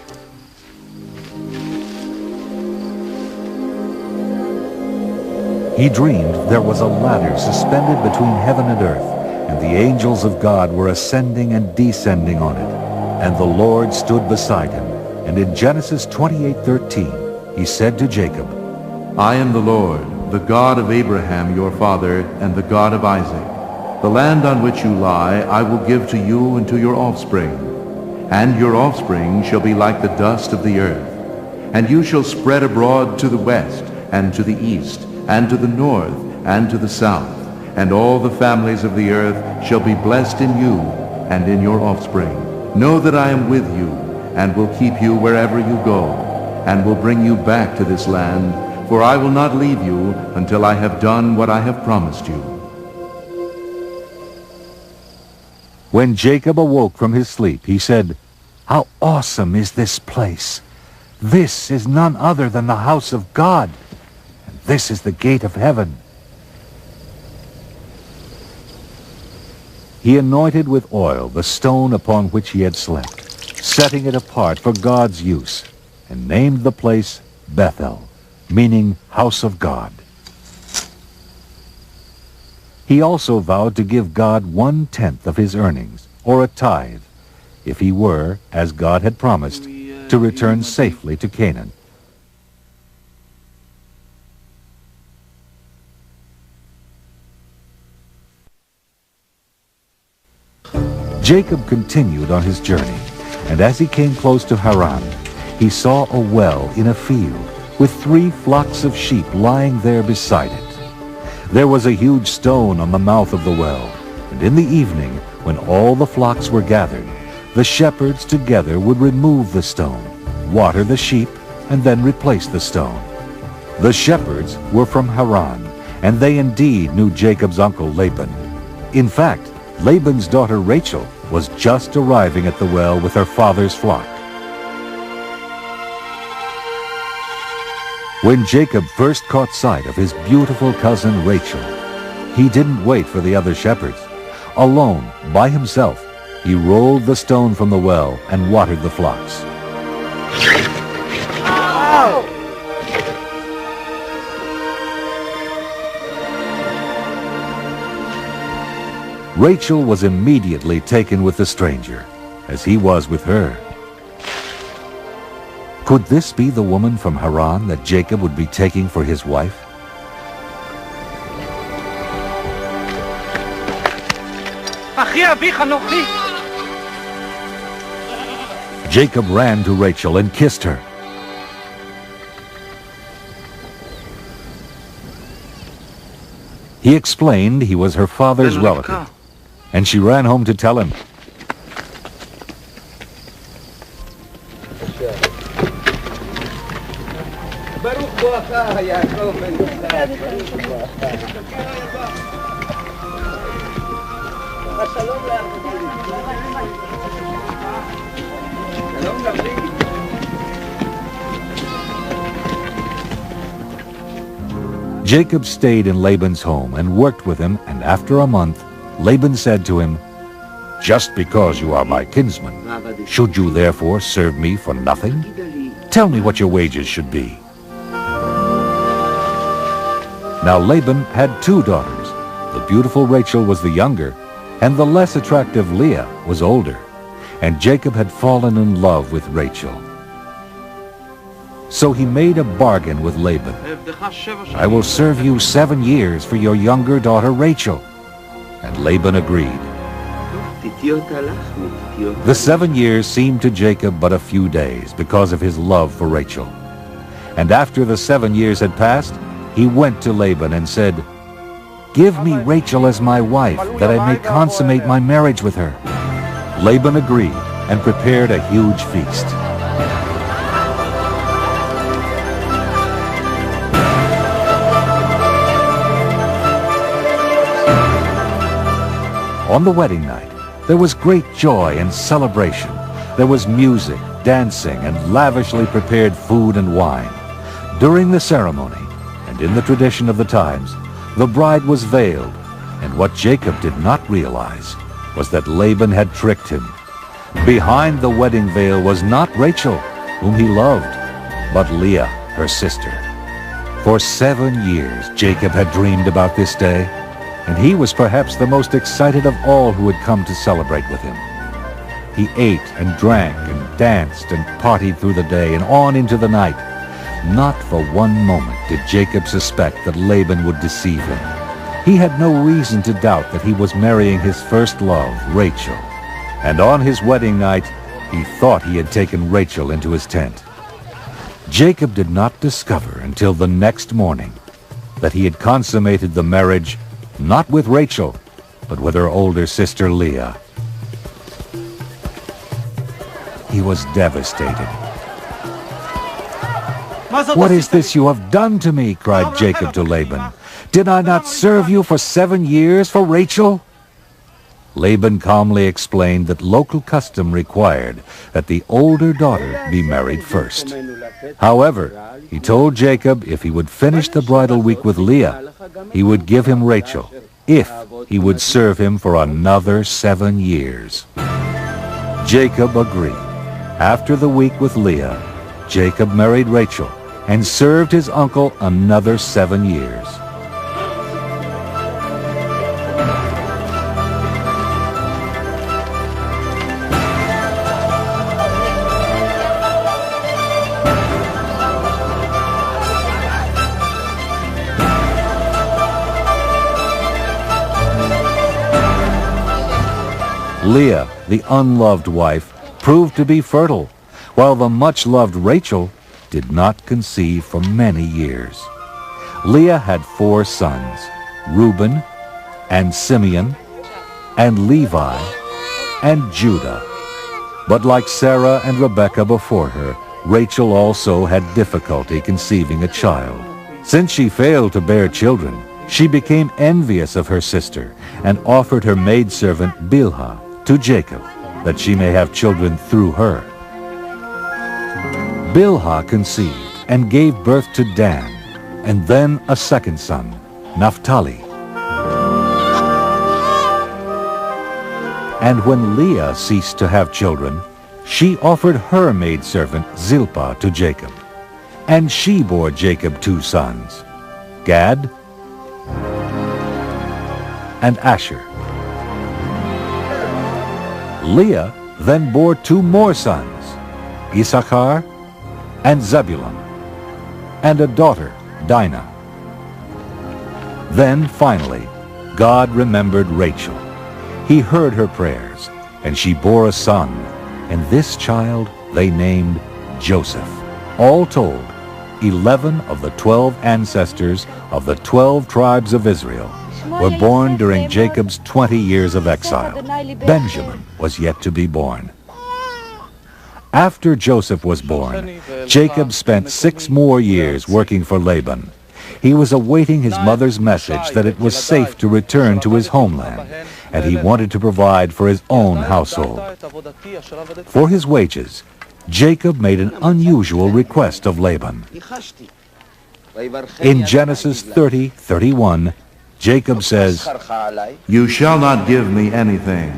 He dreamed there was a ladder suspended between heaven and earth, and the angels of God were ascending and descending on it. And the Lord stood beside him. And in Genesis 28:13, he said to Jacob, "I am the Lord, the God of Abraham your father, and the God of Isaac. The land on which you lie I will give to you and to your offspring. And your offspring shall be like the dust of the earth. And you shall spread abroad to the west, and to the east, and to the north, and to the south. And all the families of the earth shall be blessed in you and in your offspring. Know that I am with you, and will keep you wherever you go, and will bring you back to this land, for I will not leave you until I have done what I have promised you." When Jacob awoke from his sleep, he said, "How awesome is this place! This is none other than the house of God, and this is the gate of heaven." He anointed with oil the stone upon which he had slept, setting it apart for God's use, and named the place Bethel, meaning house of God. He also vowed to give God 1/10 of his earnings, or a tithe, if he were, as God had promised, to return safely to Canaan. Jacob continued on his journey, and as he came close to Haran, he saw a well in a field, with 3 flocks of sheep lying there beside it. There was a huge stone on the mouth of the well, And in the evening, when all the flocks were gathered, the shepherds together would remove the stone, water the sheep, and then replace the stone. The shepherds were from Haran, and they indeed knew Jacob's uncle Laban. In fact, Laban's daughter Rachel was just arriving at the well with her father's flock. When Jacob first caught sight of his beautiful cousin Rachel, he didn't wait for the other shepherds. Alone, by himself, he rolled the stone from the well and watered the flocks. Rachel was immediately taken with the stranger, as he was with her. Could this be the woman from Haran that Jacob would be taking for his wife? Jacob ran to Rachel and kissed her. He explained he was her father's relative, and she ran home to tell him. Jacob stayed in Laban's home and worked with him, and after a month, Laban said to him, "Just because you are my kinsman, should you therefore serve me for nothing? Tell me what your wages should be." Now Laban had 2 daughters. The beautiful Rachel was the younger, and the less attractive Leah was older, and Jacob had fallen in love with Rachel. So he made a bargain with Laban. "I will serve you 7 years for your younger daughter Rachel." And Laban agreed. The 7 years seemed to Jacob but a few days because of his love for Rachel. And after the 7 years had passed, he went to Laban and said, "Give me Rachel as my wife, that I may consummate my marriage with her." Laban agreed and prepared a huge feast. On the wedding night, there was great joy and celebration. There was music, dancing, and lavishly prepared food and wine. During the ceremony, and in the tradition of the times, the bride was veiled, and what Jacob did not realize was that Laban had tricked him. Behind the wedding veil was not Rachel, whom he loved, but Leah, her sister. For 7 years, Jacob had dreamed about this day, and he was perhaps the most excited of all who had come to celebrate with him. He ate and drank and danced and partied through the day and on into the night. Not for one moment did Jacob suspect that Laban would deceive him. He had no reason to doubt that he was marrying his first love, Rachel. And on his wedding night, he thought he had taken Rachel into his tent. Jacob did not discover until the next morning that he had consummated the marriage not with Rachel, but with her older sister Leah. He was devastated. "What is this you have done to me?" cried Jacob to Laban. "Did I not serve you for 7 years for Rachel?" Laban calmly explained that local custom required that the older daughter be married first. However, he told Jacob if he would finish the bridal week with Leah, he would give him Rachel, if he would serve him for another 7 years. Jacob agreed. After the week with Leah, Jacob married Rachel and served his uncle another 7 years. Leah, the unloved wife, proved to be fertile, while the much-loved Rachel did not conceive for many years. Leah had 4 sons, Reuben and Simeon and Levi, and Judah. But like Sarah and Rebekah before her, Rachel also had difficulty conceiving a child. Since she failed to bear children, she became envious of her sister and offered her maidservant Bilhah to Jacob, that she may have children through her. Bilhah conceived and gave birth to Dan, and then a second son, Naphtali. And when Leah ceased to have children, she offered her maidservant Zilpah to Jacob. And she bore Jacob 2 sons, Gad and Asher. Leah then bore 2 more sons, Issachar and Zebulun, and a daughter, Dinah. Then finally, God remembered Rachel. He heard her prayers, and she bore a son, and this child they named Joseph. All told, 11 of the 12 ancestors of the 12 tribes of Israel were born during Jacob's 20 years of exile. Benjamin was yet to be born. After Joseph was born, Jacob spent 6 more years working for Laban. He was awaiting his mother's message that it was safe to return to his homeland, and he wanted to provide for his own household. For his wages, Jacob made an unusual request of Laban. In Genesis 30:31, Jacob says, You shall not give me anything.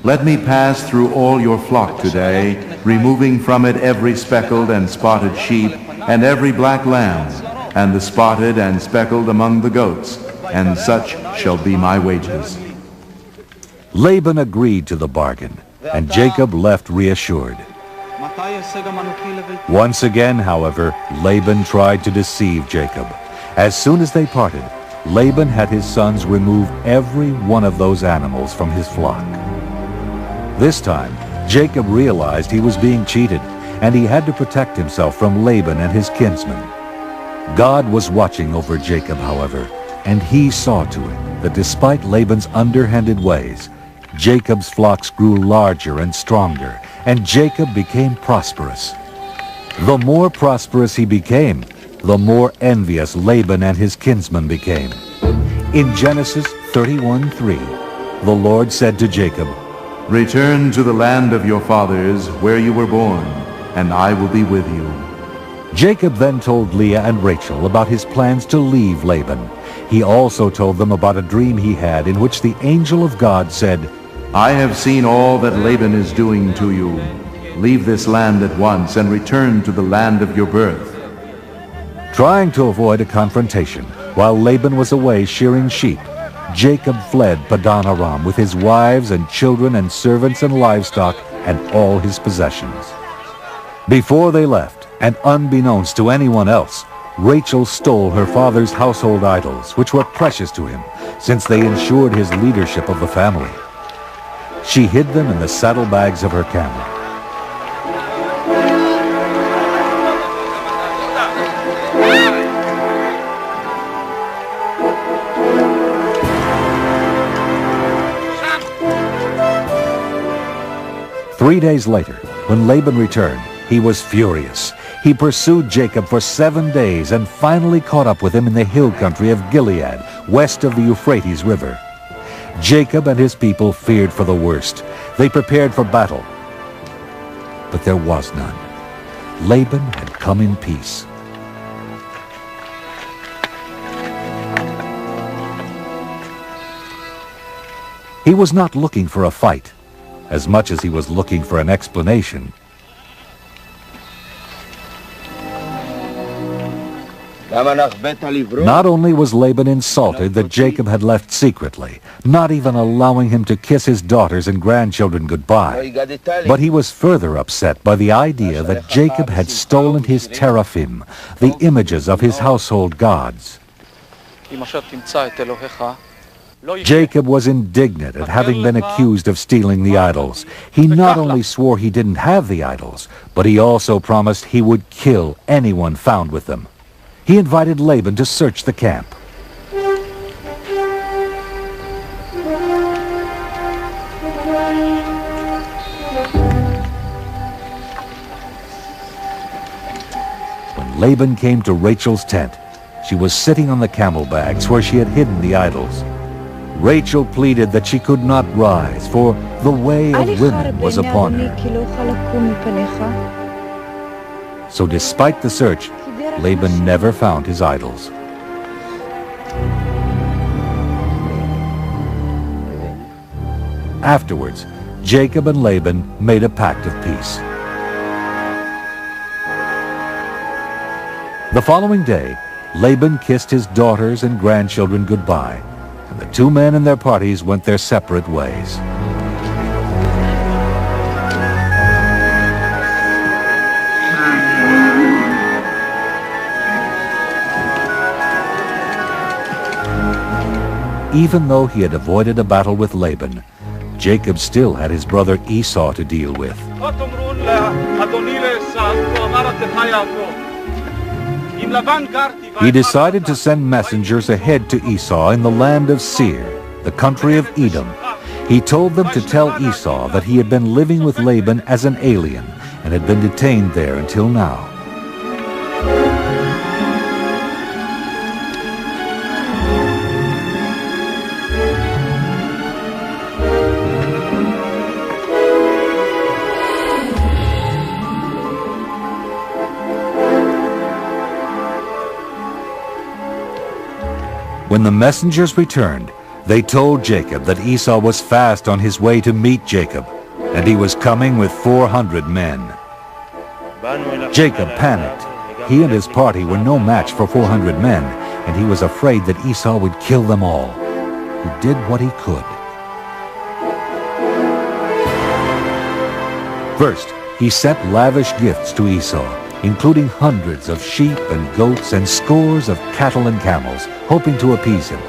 Let me pass through all your flock today, removing from it every speckled and spotted sheep, and every black lamb, and the spotted and speckled among the goats, and such shall be my wages. Laban agreed to the bargain, and Jacob left reassured. Once again, however, Laban tried to deceive Jacob. As soon as they parted, Laban had his sons remove every one of those animals from his flock. This time, Jacob realized he was being cheated, and he had to protect himself from Laban and his kinsmen. God was watching over Jacob, however, and he saw to it that despite Laban's underhanded ways, Jacob's flocks grew larger and stronger, and Jacob became prosperous. The more prosperous he became, the more envious Laban and his kinsmen became. In Genesis 31:3, the Lord said to Jacob, Return to the land of your fathers, where you were born, and I will be with you. Jacob then told Leah and Rachel about his plans to leave Laban. He also told them about a dream he had in which the angel of God said, I have seen all that Laban is doing to you. Leave this land at once and return to the land of your birth. Trying to avoid a confrontation, while Laban was away shearing sheep, Jacob fled Padan Aram with his wives and children and servants and livestock and all his possessions. Before they left, and unbeknownst to anyone else, Rachel stole her father's household idols, which were precious to him, since they ensured his leadership of the family. She hid them in the saddlebags of her camel. Three days later, when Laban returned, he was furious. He pursued Jacob for 7 days and finally caught up with him in the hill country of Gilead, west of the Euphrates River. Jacob and his people feared for the worst. They prepared for battle. But there was none. Laban had come in peace. He was not looking for a fight, as much as he was looking for an explanation. Not only was Laban insulted that Jacob had left secretly, not even allowing him to kiss his daughters and grandchildren goodbye, but he was further upset by the idea that Jacob had stolen his teraphim, the images of his household gods. Jacob was indignant at having been accused of stealing the idols. He not only swore he didn't have the idols, but he also promised he would kill anyone found with them. He invited Laban to search the camp. Laban came to Rachel's tent. She was sitting on the camel bags where she had hidden the idols. Rachel pleaded that she could not rise, for the way of women was upon her. So despite the search, Laban never found his idols. Afterwards, Jacob and Laban made a pact of peace. The following day, Laban kissed his daughters and grandchildren goodbye, and the two men and their parties went their separate ways. Even though he had avoided a battle with Laban, Jacob still had his brother Esau to deal with. He decided to send messengers ahead to Esau in the land of Seir, the country of Edom. He told them to tell Esau that he had been living with Laban as an alien and had been detained there until now. When the messengers returned, they told Jacob that Esau was fast on his way to meet Jacob, and he was coming with 400 men. Jacob panicked. He and his party were no match for 400 men, and he was afraid that Esau would kill them all. He did what he could. First, he sent lavish gifts to Esau, including hundreds of sheep and goats and scores of cattle and camels, hoping to appease him.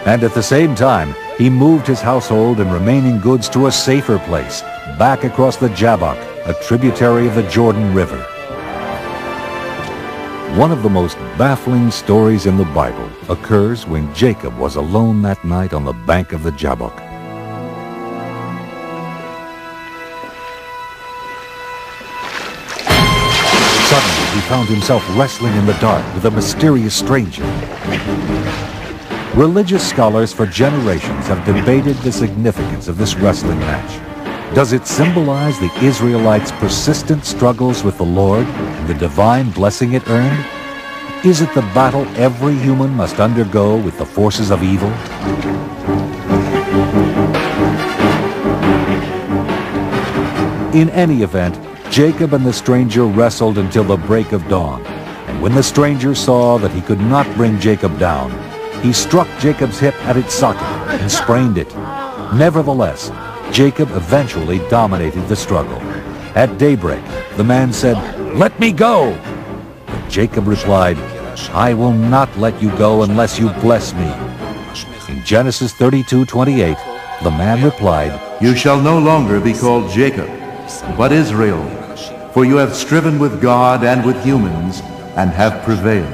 And at the same time, he moved his household and remaining goods to a safer place, back across the Jabbok, a tributary of the Jordan River. One of the most baffling stories in the Bible occurs when Jacob was alone that night on the bank of the Jabbok. Suddenly, he found himself wrestling in the dark with a mysterious stranger. Religious scholars for generations have debated the significance of this wrestling match. Does it symbolize the Israelites' persistent struggles with the Lord and the divine blessing it earned? Is it the battle every human must undergo with the forces of evil? In any event, Jacob and the stranger wrestled until the break of dawn, and when the stranger saw that he could not bring Jacob down, he struck Jacob's hip at its socket and sprained it. Nevertheless, Jacob eventually dominated the struggle. At daybreak, the man said, "Let me go!" But Jacob replied, "I will not let you go unless you bless me." In Genesis 32:28, the man replied, You shall no longer be called Jacob, but Israel, for you have striven with God and with humans, and have prevailed.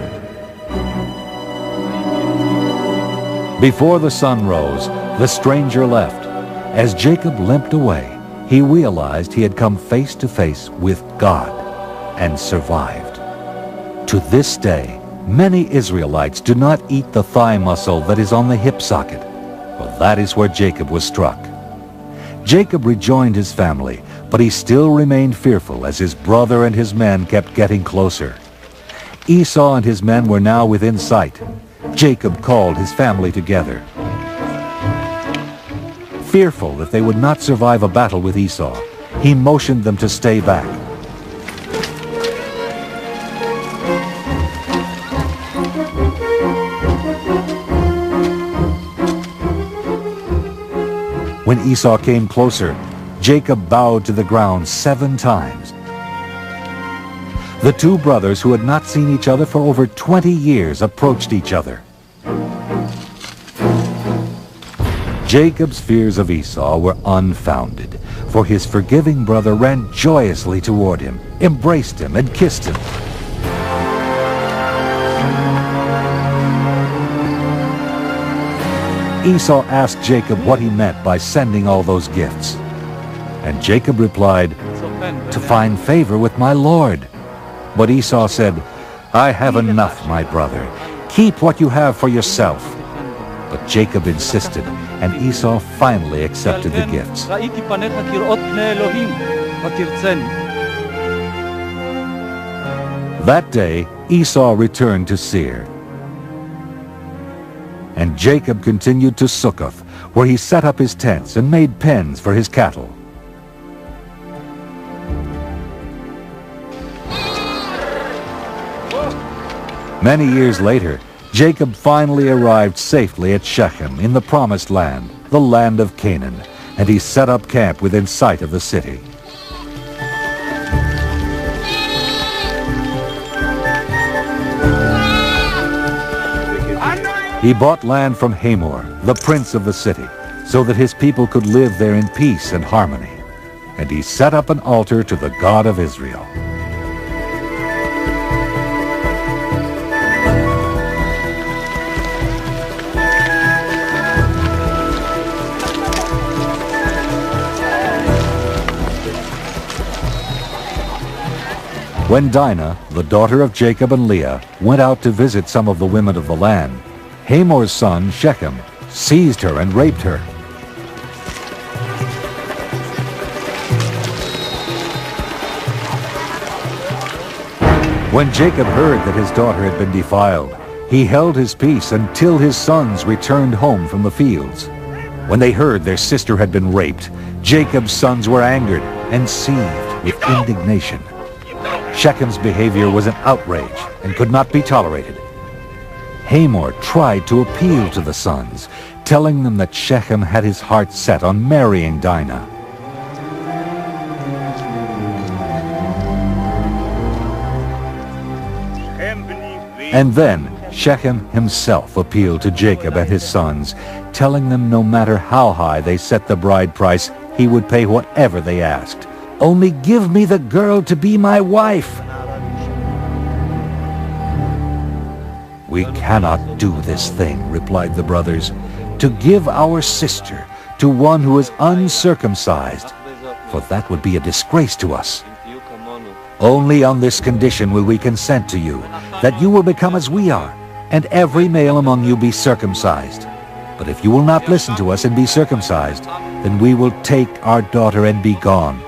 Before the sun rose, the stranger left. As Jacob limped away, he realized he had come face to face with God and survived. To this day, many Israelites do not eat the thigh muscle that is on the hip socket, for that is where Jacob was struck. Jacob rejoined his family, but he still remained fearful as his brother and his men kept getting closer. Esau and his men were now within sight. Jacob called his family together. Fearful that they would not survive a battle with Esau, he motioned them to stay back. When Esau came closer, Jacob bowed to the ground 7 times. The two brothers, who had not seen each other for over 20 years, approached each other. Jacob's fears of Esau were unfounded, for his forgiving brother ran joyously toward him, embraced him, and kissed him. Esau asked Jacob what he meant by sending all those gifts. And Jacob replied, "To find favor with my Lord." But Esau said, I have enough, my brother. Keep what you have for yourself. But Jacob insisted, and Esau finally accepted the gifts. That day, Esau returned to Seir. And Jacob continued to Succoth, where he set up his tents and made pens for his cattle. Many years later, Jacob finally arrived safely at Shechem in the Promised Land, the land of Canaan, and he set up camp within sight of the city. He bought land from Hamor, the prince of the city, so that his people could live there in peace and harmony. And he set up an altar to the God of Israel. When Dinah, the daughter of Jacob and Leah, went out to visit some of the women of the land, Hamor's son, Shechem, seized her and raped her. When Jacob heard that his daughter had been defiled, he held his peace until his sons returned home from the fields. When they heard their sister had been raped, Jacob's sons were angered and seethed with indignation. Shechem's behavior was an outrage and could not be tolerated. Hamor tried to appeal to the sons, telling them that Shechem had his heart set on marrying Dinah. And then Shechem himself appealed to Jacob and his sons, telling them no matter how high they set the bride price, he would pay whatever they asked. Only give me the girl to be my wife. We cannot do this thing, replied the brothers, to give our sister to one who is uncircumcised, for that would be a disgrace to us. Only on this condition will we consent to you, that you will become as we are, and every male among you be circumcised. But if you will not listen to us and be circumcised, then we will take our daughter and be gone.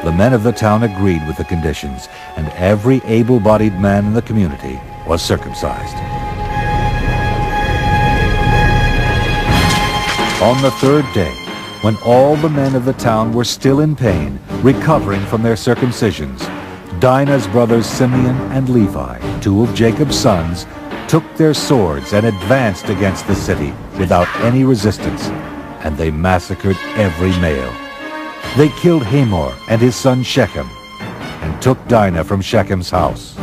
The men of the town agreed with the conditions, and every able-bodied man in the community was circumcised. On the third day, when all the men of the town were still in pain, recovering from their circumcisions, Dinah's brothers Simeon and Levi, two of Jacob's sons, took their swords and advanced against the city without any resistance, and they massacred every male. They killed Hamor and his son Shechem, and took Dinah from Shechem's house.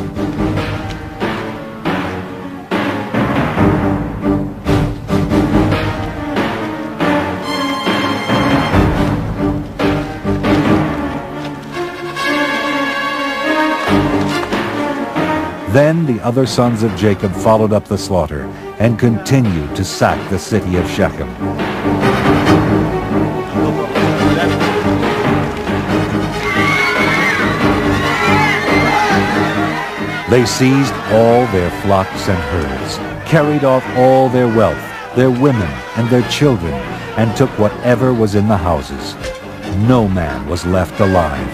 Then the other sons of Jacob followed up the slaughter and continued to sack the city of Shechem. They seized all their flocks and herds, carried off all their wealth, their women and their children, and took whatever was in the houses. No man was left alive,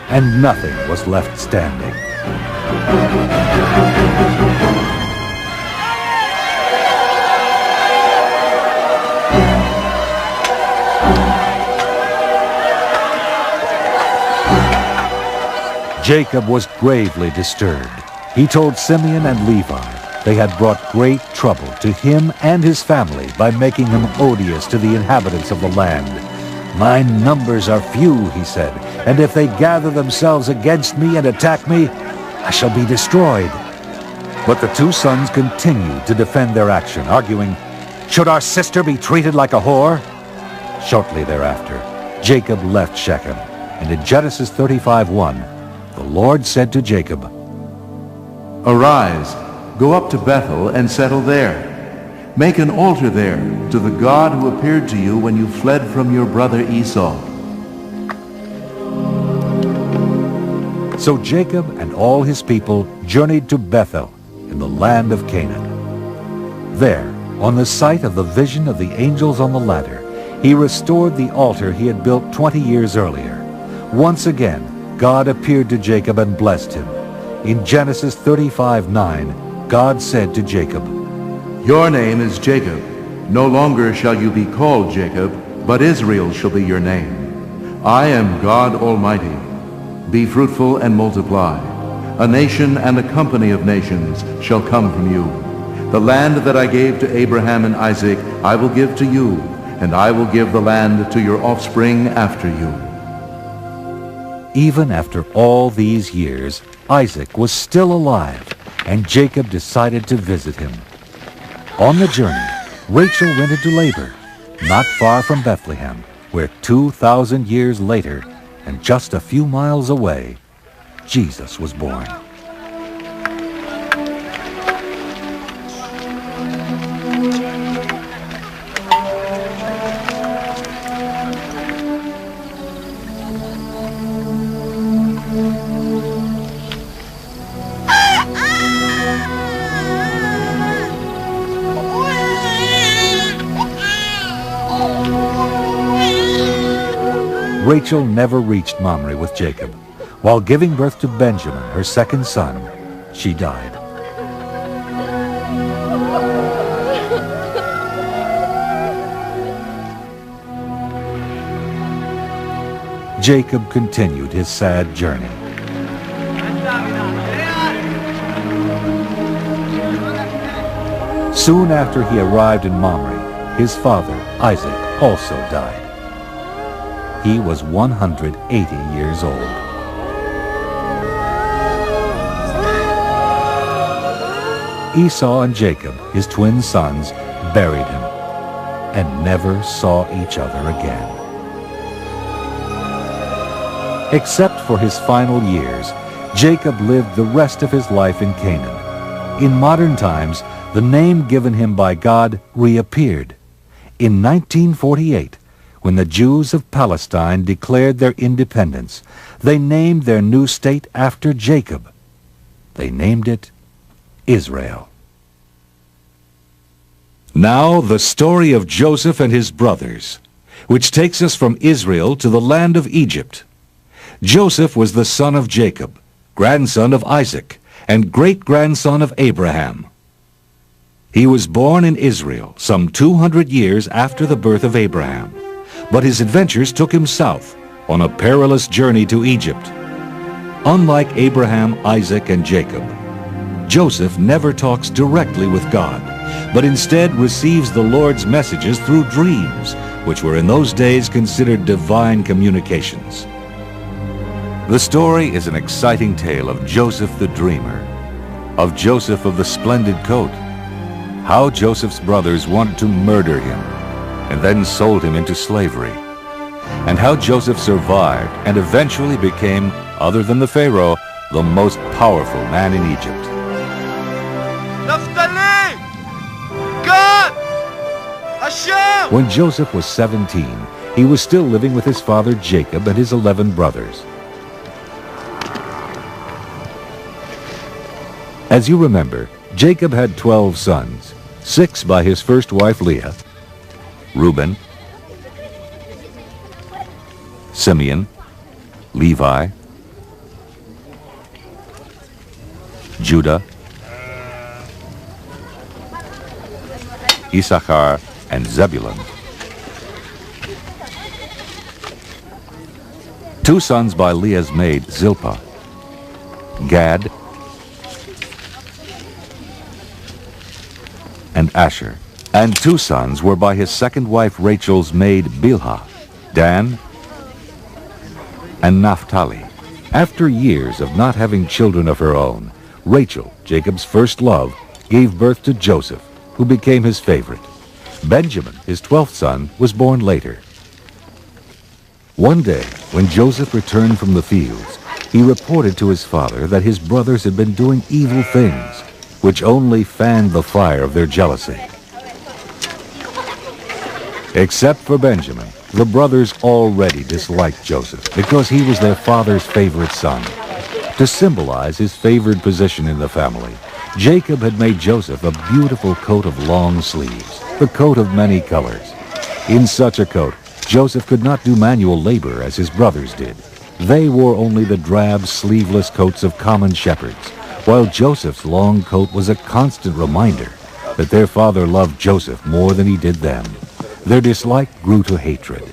and nothing was left standing. Jacob was gravely disturbed. He told Simeon and Levi they had brought great trouble to him and his family by making him odious to the inhabitants of the land. My numbers are few, he said, and if they gather themselves against me and attack me, I shall be destroyed. But the two sons continued to defend their action, arguing, should our sister be treated like a whore? Shortly thereafter, Jacob left Shechem, and in Genesis 35:1, the Lord said to Jacob, Arise, go up to Bethel and settle there. Make an altar there to the God who appeared to you when you fled from your brother Esau." So Jacob and all his people journeyed to Bethel in the land of Canaan. There, on the site of the vision of the angels on the ladder, he restored the altar he had built 20 years earlier. Once again, God appeared to Jacob and blessed him. In Genesis 35:9, God said to Jacob, "Your name is Jacob. No longer shall you be called Jacob, but Israel shall be your name. I am God Almighty. Be fruitful and multiply. A nation and a company of nations shall come from you. The land that I gave to Abraham and Isaac I will give to you, and I will give the land to your offspring after you." Even after all these years, Isaac was still alive, and Jacob decided to visit him. On the journey, Rachel went into labor, not far from Bethlehem, where 2,000 years later, and just a few miles away, Jesus was born. Rachel never reached Mamre with Jacob. While giving birth to Benjamin, her second son, she died. Jacob continued his sad journey. Soon after he arrived in Mamre, his father, Isaac, also died. He was 180 years old. Esau and Jacob, his twin sons, buried him and never saw each other again. Except for his final years, Jacob lived the rest of his life in Canaan. In modern times, the name given him by God reappeared. In 1948, when the Jews of Palestine declared their independence, they named their new state after Jacob. They named it Israel. Now the story of Joseph and his brothers, which takes us from Israel to the land of Egypt. Joseph was the son of Jacob, grandson of Isaac, and great-grandson of Abraham. He was born in Israel some 200 years after the birth of Abraham, but his adventures took him south on a perilous journey to Egypt. Unlike Abraham, Isaac, and Jacob, Joseph never talks directly with God, but instead receives the Lord's messages through dreams, which were in those days considered divine communications. The story is an exciting tale of Joseph the dreamer, of Joseph of the splendid coat, how Joseph's brothers wanted to murder him and then sold him into slavery, and how Joseph survived and eventually became, other than the Pharaoh, the most powerful man in Egypt. Naphtali! God! Hashem! When Joseph was 17, he was still living with his father Jacob and his 11 brothers. As you remember, Jacob had 12 sons, 6 by his first wife Leah, Reuben, Simeon, Levi, Judah, Issachar, and Zebulun. 2 sons by Leah's maid Zilpah, Gad, and Asher. And 2 sons were by his second wife Rachel's maid Bilhah, Dan and Naphtali. After years of not having children of her own, Rachel, Jacob's first love, gave birth to Joseph, who became his favorite. Benjamin, his 12th son, was born later. One day, when Joseph returned from the fields, he reported to his father that his brothers had been doing evil things, which only fanned the fire of their jealousy. Except for Benjamin, the brothers already disliked Joseph because he was their father's favorite son. To symbolize his favored position in the family, Jacob had made Joseph a beautiful coat of long sleeves, the coat of many colors. In such a coat, Joseph could not do manual labor as his brothers did. They wore only the drab, sleeveless coats of common shepherds, while Joseph's long coat was a constant reminder that their father loved Joseph more than he did them. Their dislike grew to hatred.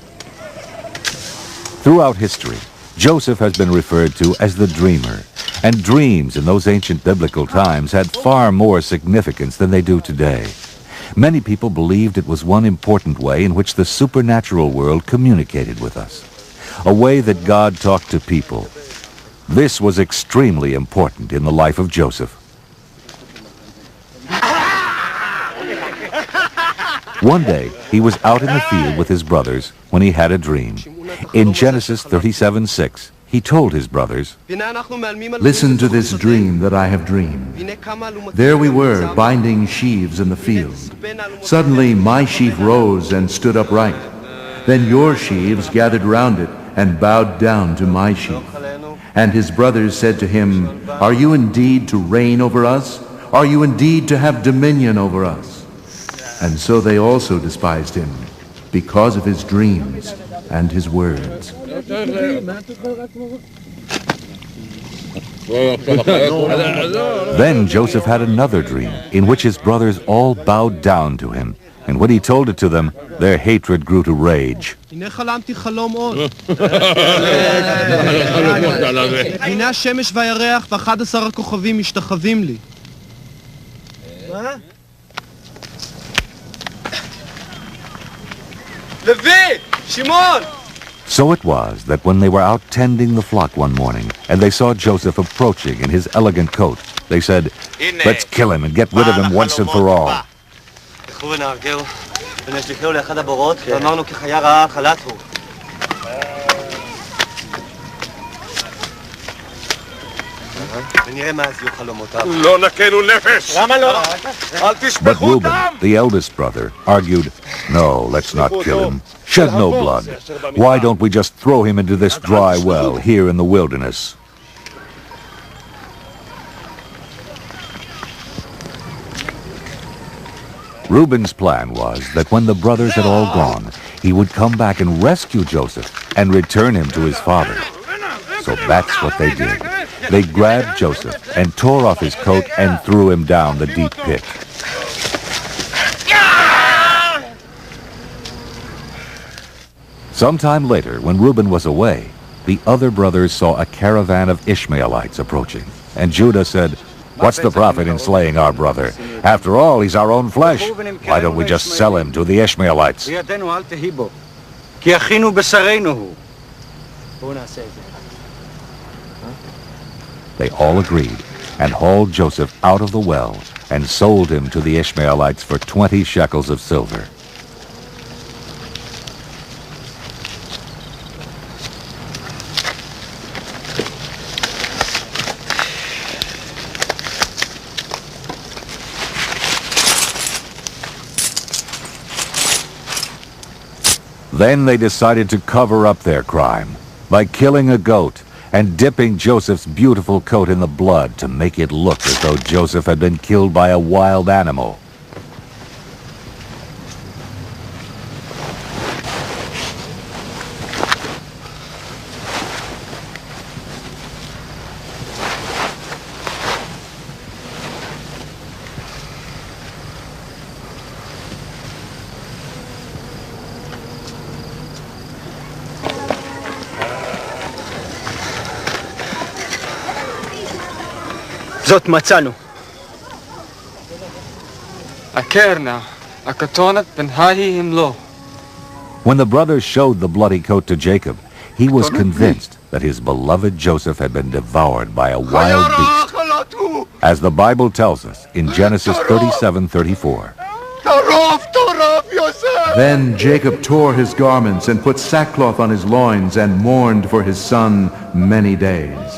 Throughout history, Joseph has been referred to as the dreamer, and dreams in those ancient biblical times had far more significance than they do today. Many people believed it was one important way in which the supernatural world communicated with us, a way that God talked to people. This was extremely important in the life of Joseph. One day, he was out in the field with his brothers when he had a dream. In Genesis 37:6, he told his brothers, Listen to this dream that I have dreamed. There we were, binding sheaves in the field. Suddenly my sheaf rose and stood upright. Then your sheaves gathered round it and bowed down to my sheaf. And his brothers said to him, Are you indeed to reign over us? Are you indeed to have dominion over us? And so they also despised him, because of his dreams and his words. Then Joseph had another dream, in which his brothers all bowed down to him. And when he told it to them, their hatred grew to rage. הנה חלמתי חלום עוד. הנה השמש והירח ו11 הכוכבים משתחווים לי. לוי! שמעון! So it was that when they were out tending the flock one morning, and they saw Joseph approaching in his elegant coat, they said, Let's kill him and get rid of him once and for all. לכו ונהרגהו, ונשליכהו לאחד הבורות, ואמרנו כחיה רעה חלת הוא. ונראה מה עשו חלומותיו. לא נקנו נפש! למה לא? אל But תשפכו Reuben, דם! the eldest brother, argued, No, let's not kill him. Shed no blood. Why don't we just throw him into this dry well here in the wilderness? Reuben's plan was that when the brothers had all gone, he would come back and rescue Joseph and return him to his father. So that's what they did. They grabbed Joseph and tore off his coat and threw him down the deep pit. Sometime later, when Reuben was away, the other brothers saw a caravan of Ishmaelites approaching, and Judah said, What's the profit in slaying our brother? After all, he's our own flesh. Why don't we just sell him to the Ishmaelites? They all agreed and hauled Joseph out of the well and sold him to the Ishmaelites for 20 shekels of silver. Then they decided to cover up their crime by killing a goat and dipping Joseph's beautiful coat in the blood to make it look as though Joseph had been killed by a wild animal. זאת מצאנו. הקרנה, הכתונת בן ההיא אם לא. When the brothers showed the bloody coat to Jacob, he was convinced that his beloved Joseph had been devoured by a wild beast. As the Bible tells us in Genesis 37:34. Then Jacob tore his garments and put sackcloth on his loins and mourned for his son many days.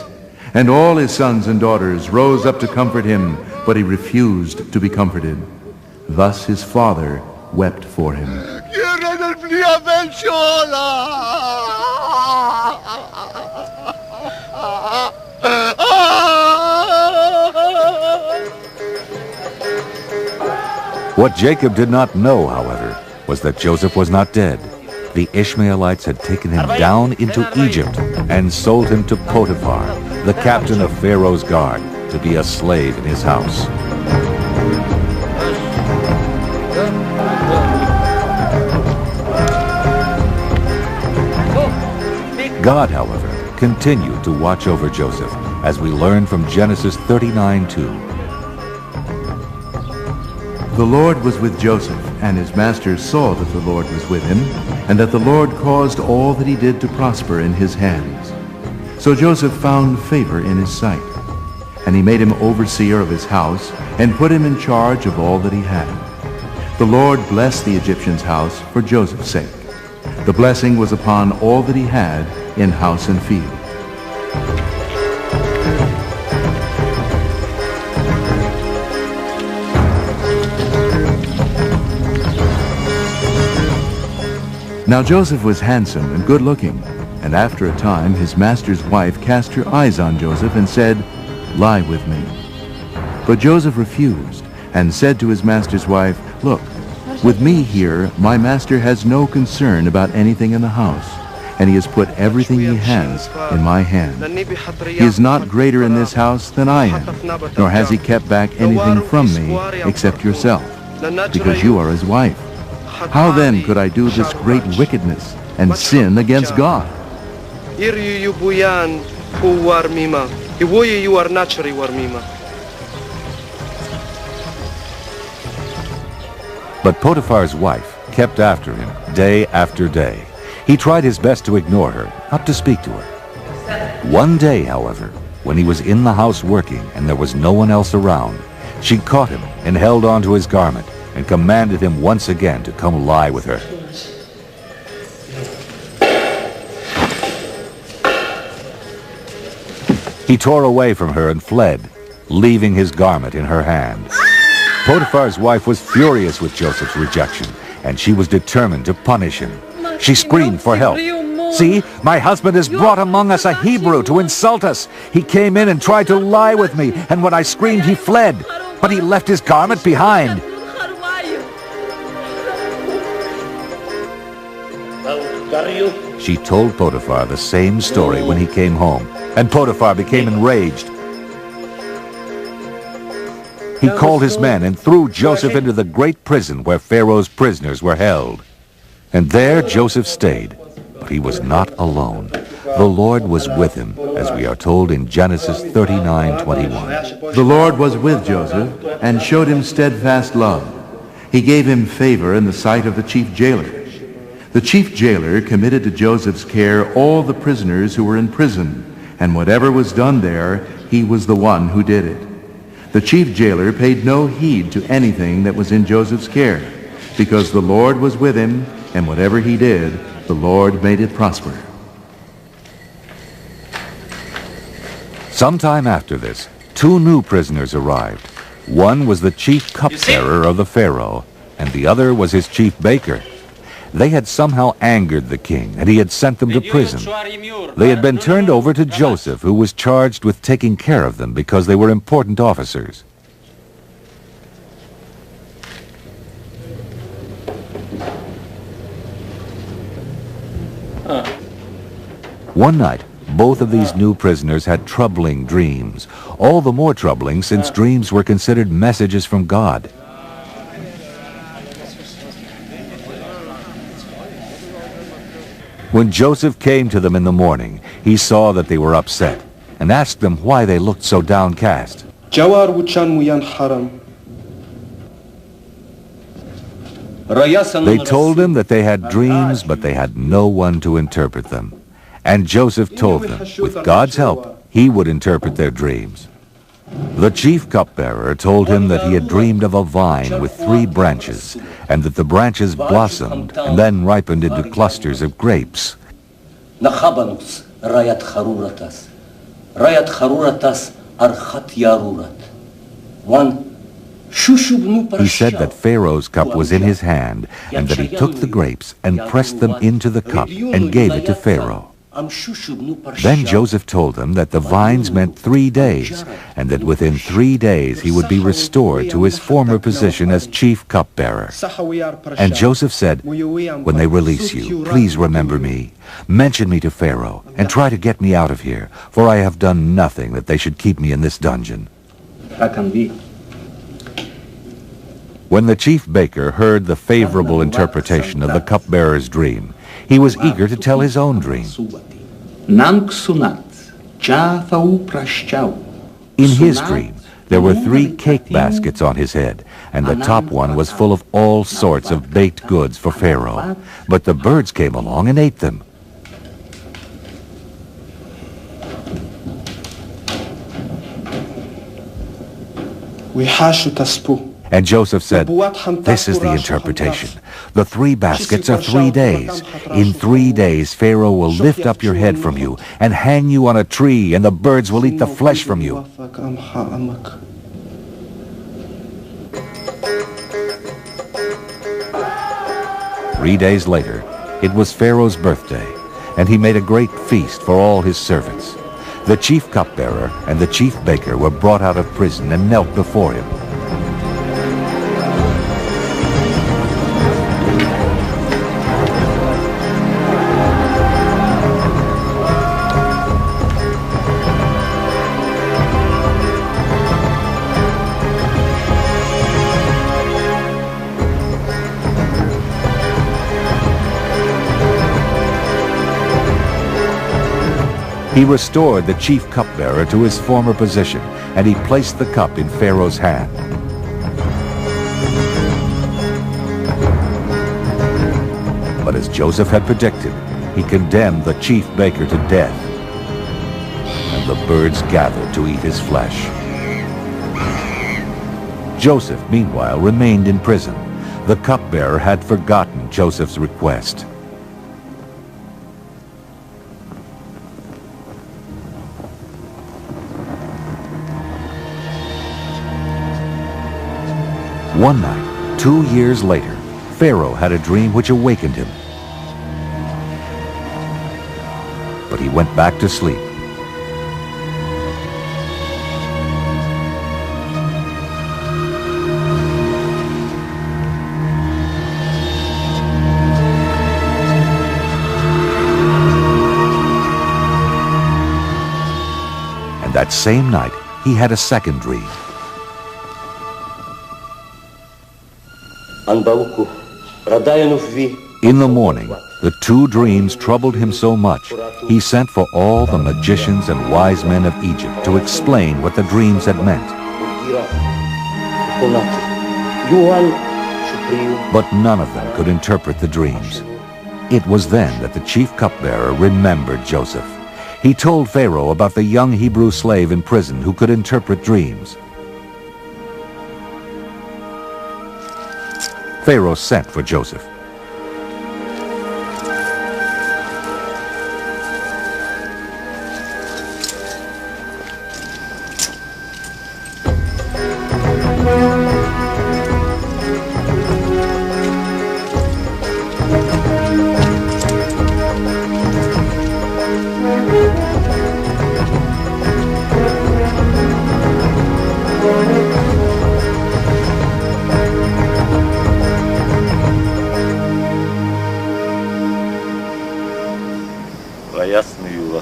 And all his sons and daughters rose up to comfort him, but he refused to be comforted. Thus his father wept for him. על בני הבן שולה! What Jacob did not know, however, was that Joseph was not dead. The Ishmaelites had taken him down into Egypt and sold him to Potiphar, the captain of Pharaoh's guard, to be a slave in his house. God, however, continued to watch over Joseph, as we learn from Genesis 39:2. The Lord was with Joseph, and his masters saw that the Lord was with him, and that the Lord caused all that he did to prosper in his hands. So Joseph found favor in his sight, and he made him overseer of his house, and put him in charge of all that he had. The Lord blessed the Egyptian's house for Joseph's sake. The blessing was upon all that he had in house and field. Now Joseph was handsome and good-looking, and after a time his master's wife cast her eyes on Joseph and said, "Lie with me." But Joseph refused and said to his master's wife, "Look, with me here my master has no concern about anything in the house, and he has put everything he has in my hand. He is not greater in this house than I am, nor has he kept back anything from me except yourself, because you are his wife. How then could I do this great wickedness and sin against God?" But Potiphar's wife kept after him day after day. He tried his best to ignore her, not to speak to her. One day, however, when he was in the house working and there was no one else around, she caught him and held on to his garment and commanded him once again to come lie with her. He tore away from her and fled, leaving his garment in her hand. Potiphar's wife was furious with Joseph's rejection, and she was determined to punish him. She screamed for help. "See, my husband has brought among us a Hebrew to insult us. He came in and tried to lie with me, and when I screamed, he fled. But he left his garment behind." She told Potiphar the same story when he came home, and Potiphar became enraged. He called his men and threw Joseph into the great prison where Pharaoh's prisoners were held. And there Joseph stayed, but he was not alone. The Lord was with him, as we are told in Genesis 39:21. The Lord was with Joseph and showed him steadfast love. He gave him favor in the sight of the chief jailer. The chief jailer committed to Joseph's care all the prisoners who were in prison, and whatever was done there, he was the one who did it. The chief jailer paid no heed to anything that was in Joseph's care, because the Lord was with him, and whatever he did, the Lord made it prosper. Sometime after this, 2 new prisoners arrived. One was the chief cupbearer of the Pharaoh, and the other was his chief baker. They had somehow angered the king, and he had sent them to prison. They had been turned over to Joseph, who was charged with taking care of them because they were important officers. One night, both of these new prisoners had troubling dreams, all the more troubling since dreams were considered messages from God. When Joseph came to them in the morning, he saw that they were upset and asked them why they looked so downcast. They told him that they had dreams, but they had no one to interpret them. And Joseph told them, with God's help, he would interpret their dreams. The chief cupbearer told him that he had dreamed of a vine with 3 branches, and that the branches blossomed and then ripened into clusters of grapes. He said that Pharaoh's cup was in his hand, and that he took the grapes and pressed them into the cup and gave it to Pharaoh. Then Joseph told them that the vines meant 3 days, and that within 3 days he would be restored to his former position as chief cupbearer. And Joseph said, "When they release you, please remember me. Mention me to Pharaoh, and try to get me out of here, for I have done nothing that they should keep me in this dungeon." When the chief baker heard the favorable interpretation of the cupbearer's dream, he was eager to tell his own dream. In his dream, there were 3 cake baskets on his head, and the top one was full of all sorts of baked goods for Pharaoh. But the birds came along and ate them. And Joseph said, "This is the interpretation. The 3 baskets are 3 days. In 3 days Pharaoh will lift up your head from you and hang you on a tree, and the birds will eat the flesh from you." Three days later, it was Pharaoh's birthday, and he made a great feast for all his servants. The chief cupbearer and the chief baker were brought out of prison and knelt before him. He restored the chief cupbearer to his former position, and he placed the cup in Pharaoh's hand. But as Joseph had predicted, he condemned the chief baker to death, and the birds gathered to eat his flesh. Joseph, meanwhile, remained in prison. The cupbearer had forgotten Joseph's request. One night, 2 years later, Pharaoh had a dream which awakened him. But he went back to sleep. And that same night, he had a second dream. In the morning, the 2 dreams troubled him so much, he sent for all the magicians and wise men of Egypt to explain what the dreams had meant. But none of them could interpret the dreams. It was then that the chief cupbearer remembered Joseph. He told Pharaoh about the young Hebrew slave in prison who could interpret dreams. Pharaoh sent for Joseph.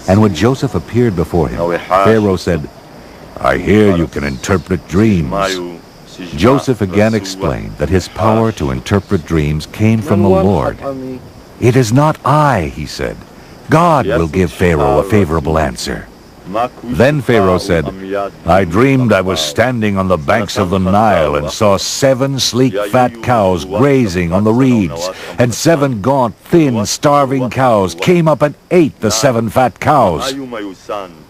And when Joseph appeared before him, Pharaoh said, "I hear you can interpret dreams." Joseph again explained that his power to interpret dreams came from the Lord. "It is not I," he said. "God will give Pharaoh a favorable answer." Then Pharaoh said, "I dreamed I was standing on the banks of the Nile and saw 7 sleek fat cows grazing on the reeds, and 7 gaunt, thin, starving cows came up and ate the 7 fat cows.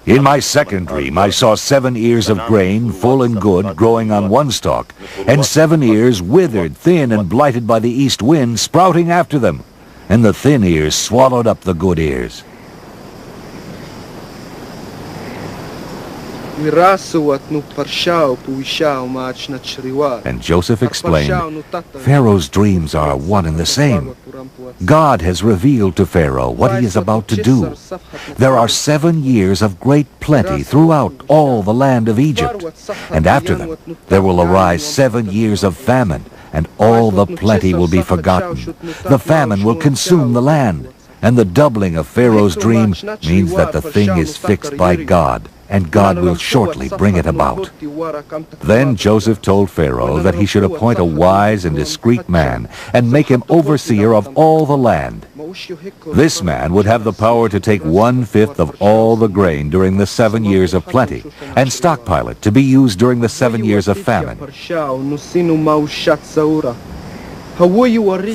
In my second dream I saw 7 ears of grain, full and good, growing on one stalk, and 7 ears withered, thin, and blighted by the east wind, sprouting after them, and the thin ears swallowed up the good ears." And Joseph explained, Pharaoh's dreams are one and the same. God has revealed to Pharaoh what he is about to do. There are 7 years of great plenty throughout all the land of Egypt, and after them there will arise 7 years of famine, and all the plenty will be forgotten. The famine will consume the land, and the doubling of Pharaoh's dream means that the thing is fixed by God, and God will shortly bring it about. Then Joseph told Pharaoh that he should appoint a wise and discreet man and make him overseer of all the land. This man would have the power to take 1/5 of all the grain during the 7 years of plenty and stockpile it to be used during the 7 years of famine.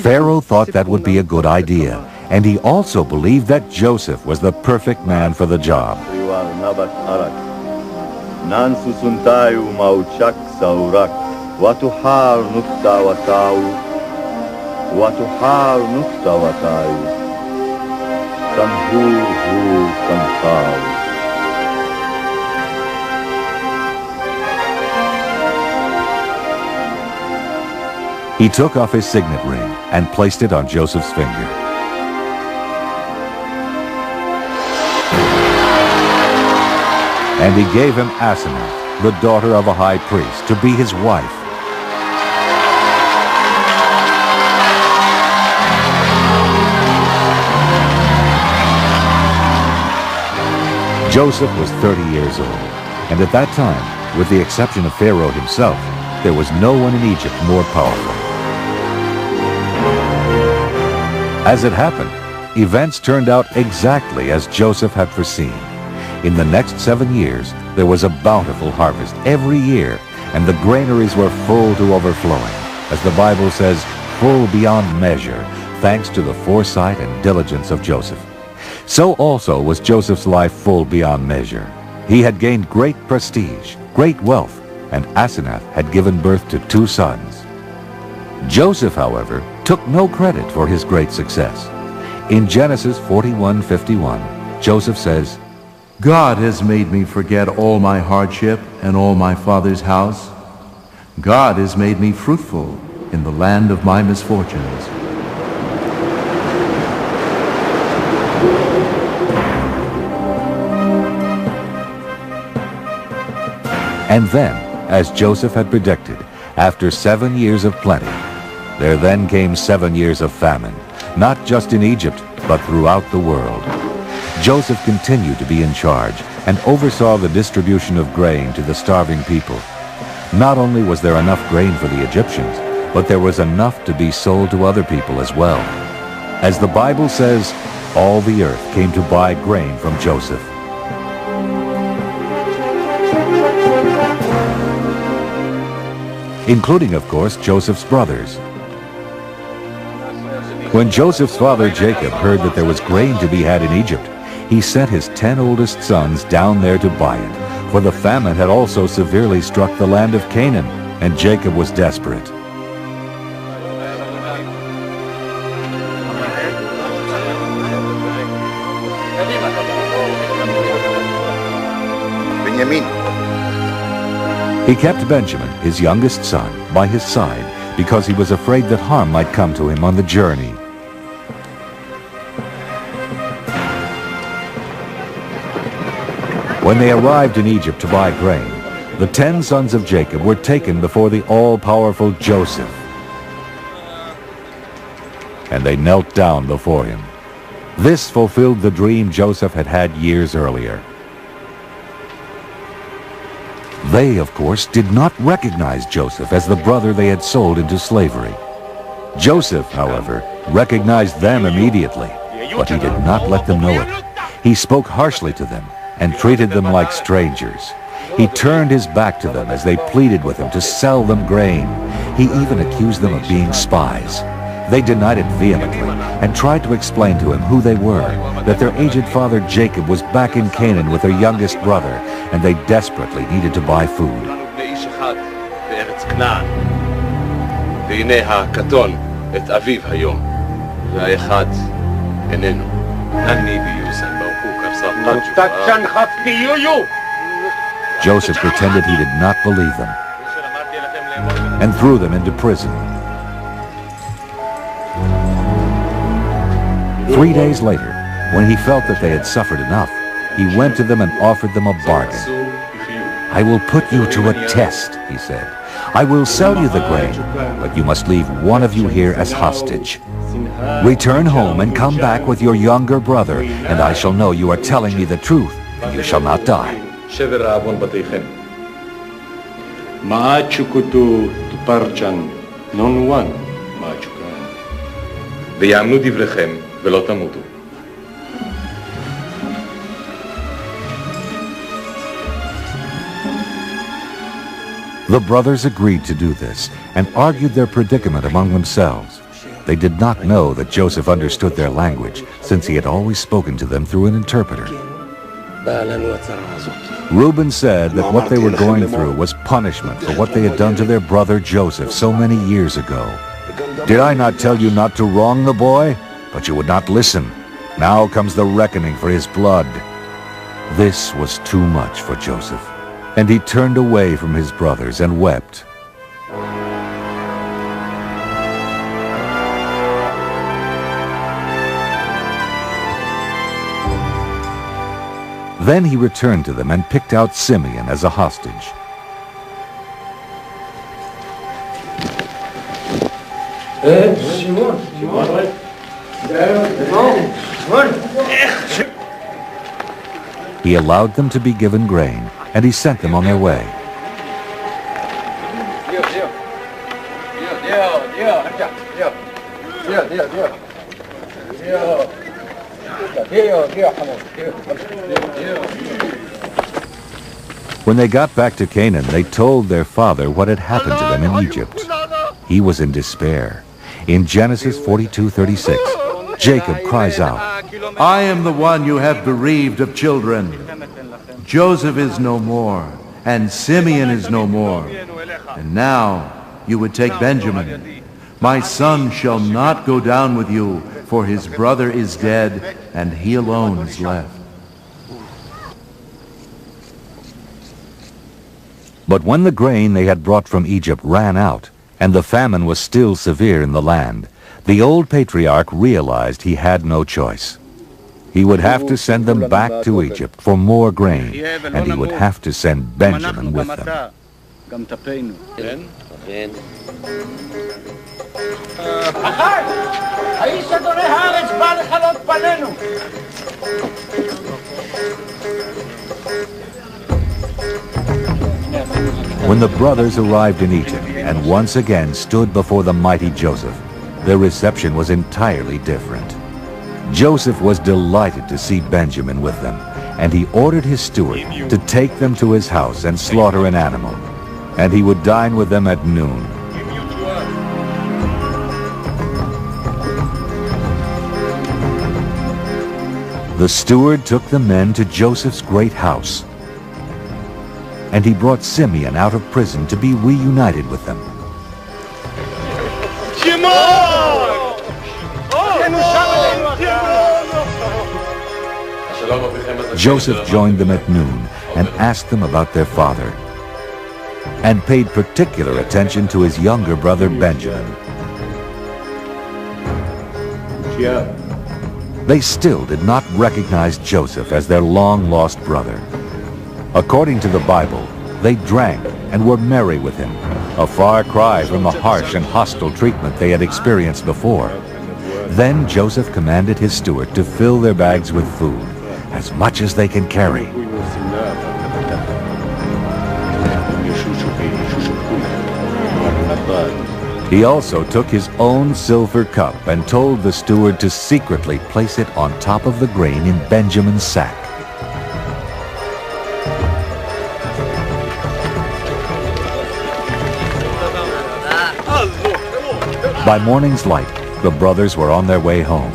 Pharaoh thought that would be a good idea, and he also believed that Joseph was the perfect man for the job. He took off his signet ring and placed it on Joseph's finger. And he gave him Asenath, the daughter of a high priest, to be his wife. Joseph was 30 years old, and at that time, with the exception of Pharaoh himself, there was no one in Egypt more powerful. As it happened, events turned out exactly as Joseph had foreseen. In the next 7 years, there was a bountiful harvest every year, and the granaries were full to overflowing, as the Bible says, full beyond measure, thanks to the foresight and diligence of Joseph. So also was Joseph's life full beyond measure. He had gained great prestige, great wealth, and Asenath had given birth to 2 sons. Joseph, however, took no credit for his great success. In Genesis 41:51, Joseph says, God has made me forget all my hardship and all my father's house. God has made me fruitful in the land of my misfortunes. And then, as Joseph had predicted, after 7 years of plenty, there then came 7 years of famine, not just in Egypt, but throughout the world. Joseph continued to be in charge and oversaw the distribution of grain to the starving people. Not only was there enough grain for the Egyptians, but there was enough to be sold to other people as well. As the Bible says, all the earth came to buy grain from Joseph. Including, of course, Joseph's brothers. When Joseph's father Jacob heard that there was grain to be had in Egypt, he sent his 10 oldest sons down there to buy it, for the famine had also severely struck the land of Canaan, and Jacob was desperate. Benjamin. He kept Benjamin, his youngest son, by his side because he was afraid that harm might come to him on the journey. When they arrived in Egypt to buy grain, the 10 sons of Jacob were taken before the all-powerful Joseph. And they knelt down before him. This fulfilled the dream Joseph had had years earlier. They, of course, did not recognize Joseph as the brother they had sold into slavery. Joseph, however, recognized them immediately, but he did not let them know it. He spoke harshly to them and treated them like strangers. He turned his back to them as they pleaded with him to sell them grain. He even accused them of being spies. They denied it vehemently and tried to explain to him who they were, that their aged father Jacob was back in Canaan with their youngest brother, and they desperately needed to buy food. Joseph pretended he did not believe them and threw them into prison. 3 days later, when he felt that they had suffered enough, he went to them and offered them a bargain. "I will put you to a test," he said. "I will sell you the grain, but you must leave one of you here as hostage. Return home and come back with your younger brother, and I shall know you are telling me the truth, and you shall not die." ויאמנו דבריכם ולא תמותו. The brothers agreed to do this and argued their predicament among themselves. They did not know that Joseph understood their language, since he had always spoken to them through an interpreter. Reuben said that what they were going through was punishment for what they had done to their brother Joseph so many years ago. "Did I not tell you not to wrong the boy? But you would not listen. Now comes the reckoning for his blood." This was too much for Joseph, and he turned away from his brothers and wept. Then he returned to them and picked out Simeon as a hostage. He allowed them to be given grain, and he sent them on their way. When they got back to Canaan, they told their father what had happened to them in Egypt. He was in despair. In Genesis 42:36, Jacob cries out, I am the one you have bereaved of children. Joseph is no more, and Simeon is no more. And now you would take Benjamin. My son shall not go down with you, for his brother is dead, and he alone is left. But when the grain they had brought from Egypt ran out, and the famine was still severe in the land, the old patriarch realized he had no choice. He would have to send them back to Egypt for more grain, and he would have to send Benjamin with them. When the brothers arrived in Egypt and once again stood before the mighty Joseph, their reception was entirely different. Joseph was delighted to see Benjamin with them, and he ordered his steward to take them to his house and slaughter an animal, and he would dine with them at noon. The steward took the men to Joseph's great house, and he brought Simeon out of prison to be reunited with them. Joseph joined them at noon and asked them about their father, and paid particular attention to his younger brother Benjamin. They still did not recognize Joseph as their long-lost brother. According to the Bible, they drank and were merry with him, a far cry from the harsh and hostile treatment they had experienced before. Then Joseph commanded his steward to fill their bags with food, as much as they can carry. He also took his own silver cup and told the steward to secretly place it on top of the grain in Benjamin's sack. By morning's light, the brothers were on their way home.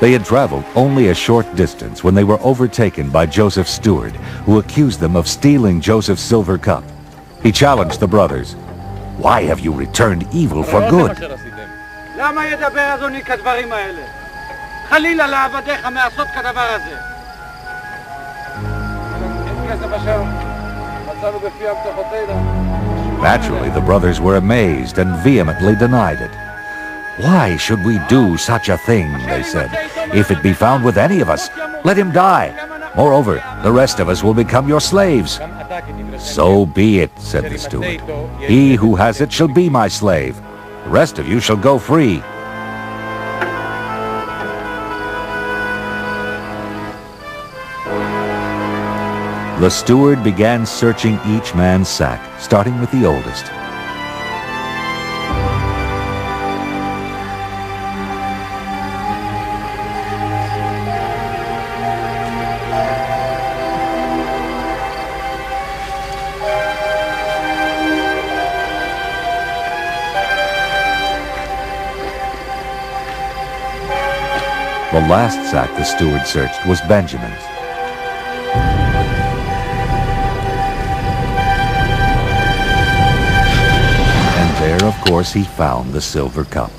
They had traveled only a short distance when they were overtaken by Joseph's steward, who accused them of stealing Joseph's silver cup. He challenged the brothers. "Why have you returned evil for good?" למה ידבר אדוני כדברים האלה? חלילה לעבדיך מעשות כדבר הזה. Naturally, the brothers were amazed and vehemently denied it. "Why should we do such a thing?" they said. "If it be found with any of us, let him die. Moreover, the rest of us will become your slaves." "So be it," said the steward. "He who has it shall be my slave. The rest of you shall go free." The steward began searching each man's sack, starting with the oldest. The last sack the steward searched was Benjamin's. And there, of course, he found the silver cup.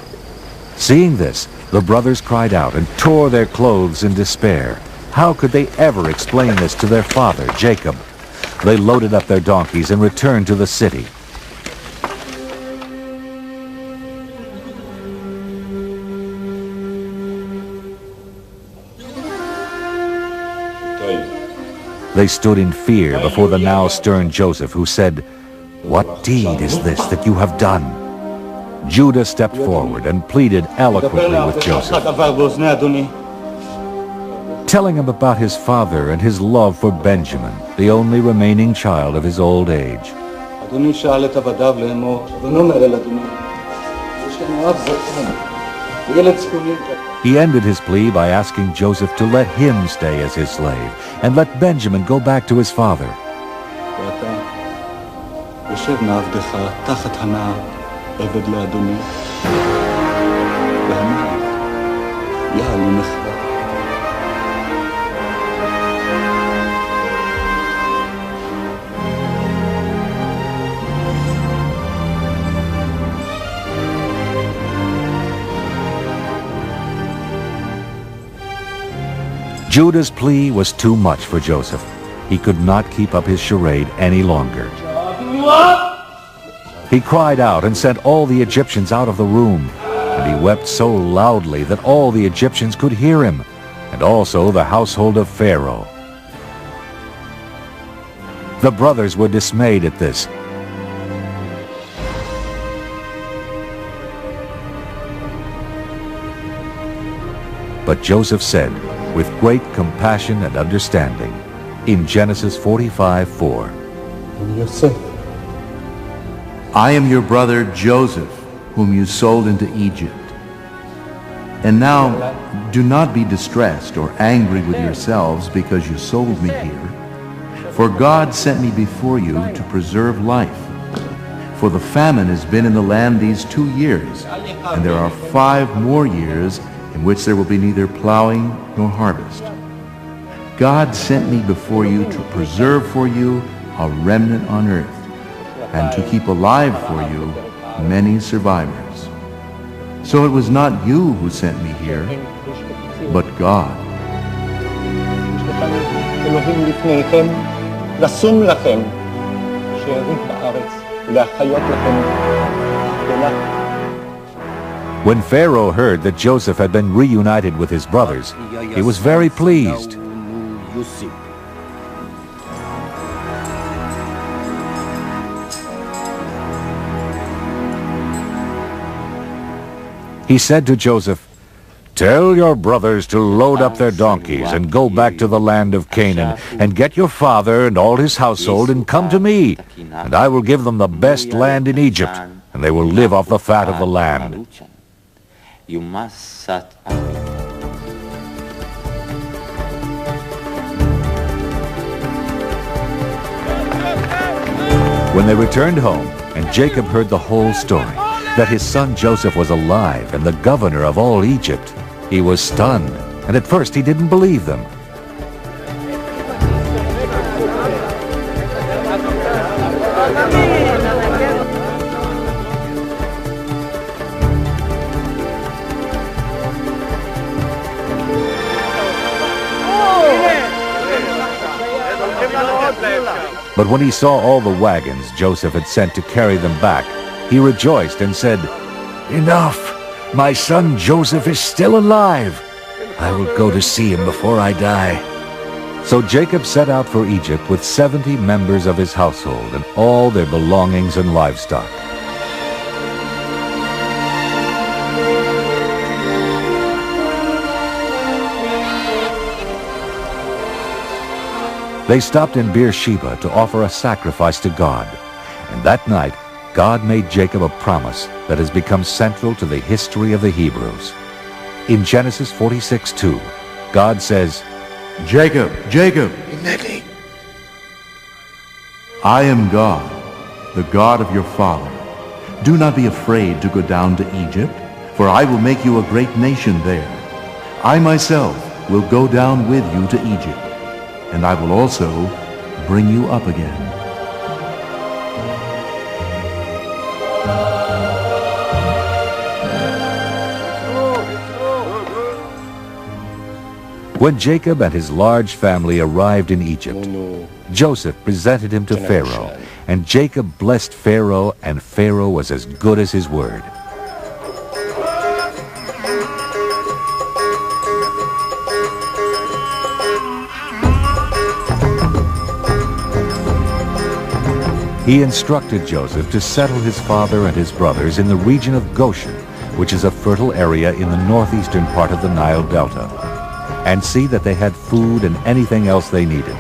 Seeing this, the brothers cried out and tore their clothes in despair. How could they ever explain this to their father, Jacob? They loaded up their donkeys and returned to the city. They stood in fear before the now stern Joseph, who said, "What deed is this that you have done?" Judah stepped forward and pleaded eloquently with Joseph, telling him about his father and his love for Benjamin, the only remaining child of his old age. He ended his plea by asking Joseph to let him stay as his slave and let Benjamin go back to his father. Judah's plea was too much for Joseph. He could not keep up his charade any longer. He cried out and sent all the Egyptians out of the room, and he wept so loudly that all the Egyptians could hear him, and also the household of Pharaoh. The brothers were dismayed at this. But Joseph said, with great compassion and understanding, in Genesis 45:4, I am your brother Joseph, whom you sold into Egypt. And now, do not be distressed or angry with yourselves because you sold me here. For God sent me before you to preserve life. For the famine has been in the land these 2 years, and there are 5 more years in which there will be neither plowing nor harvest. God sent me before you to preserve for you a remnant on earth, and to keep alive for you many survivors. So it was not you who sent me here, but God. When Pharaoh heard that Joseph had been reunited with his brothers, he was very pleased. He said to Joseph, "Tell your brothers to load up their donkeys and go back to the land of Canaan, and get your father and all his household and come to me, and I will give them the best land in Egypt, and they will live off the fat of the land." When they returned home, and Jacob heard the whole story, that his son Joseph was alive and the governor of all Egypt, he was stunned. and at first he didn't believe them. But when he saw all the wagons Joseph had sent to carry them back, he rejoiced and said, "Enough! My son Joseph is still alive. I will go to see him before I die." So Jacob set out for Egypt with 70 members of his household and all their belongings and livestock. They stopped in Beersheba to offer a sacrifice to God, and that night God made Jacob a promise that has become central to the history of the Hebrews. In Genesis 46:2, God says, Jacob, Jacob, I am God, the God of your father. Do not be afraid to go down to Egypt, for I will make you a great nation there. I myself will go down with you to Egypt, and I will also bring you up again. When Jacob and his large family arrived in Egypt, Joseph presented him to Pharaoh, and Jacob blessed Pharaoh, and Pharaoh was as good as his word. He instructed Joseph to settle his father and his brothers in the region of Goshen, which is a fertile area in the northeastern part of the Nile Delta, and see that they had food and anything else they needed.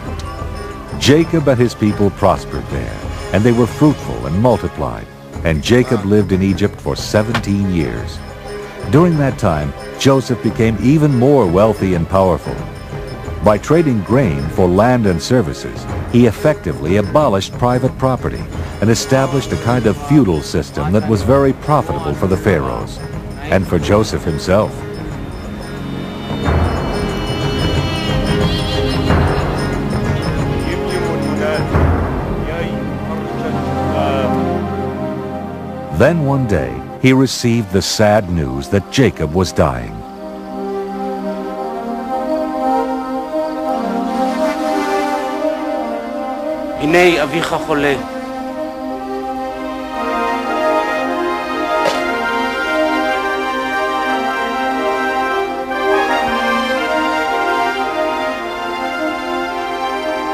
Jacob and his people prospered there, and they were fruitful and multiplied, and Jacob lived in Egypt for 17 years. During that time, Joseph became even more wealthy and powerful. By trading grain for land and services, he effectively abolished private property and established a kind of feudal system that was very profitable for the pharaohs and for Joseph himself. Then one day, he received the sad news that Jacob was dying. הנה אביך חולה.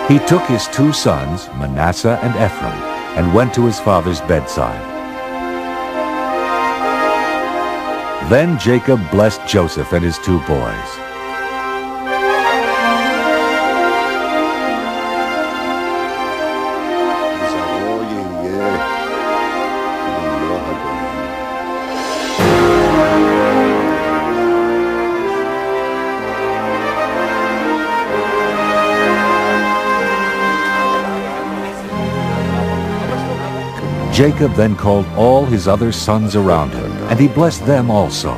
He took his 2 sons, Manasseh and Ephraim, and went to his father's bedside. Then Jacob blessed Joseph and his 2 boys. Jacob then called all his other sons around him, and he blessed them also.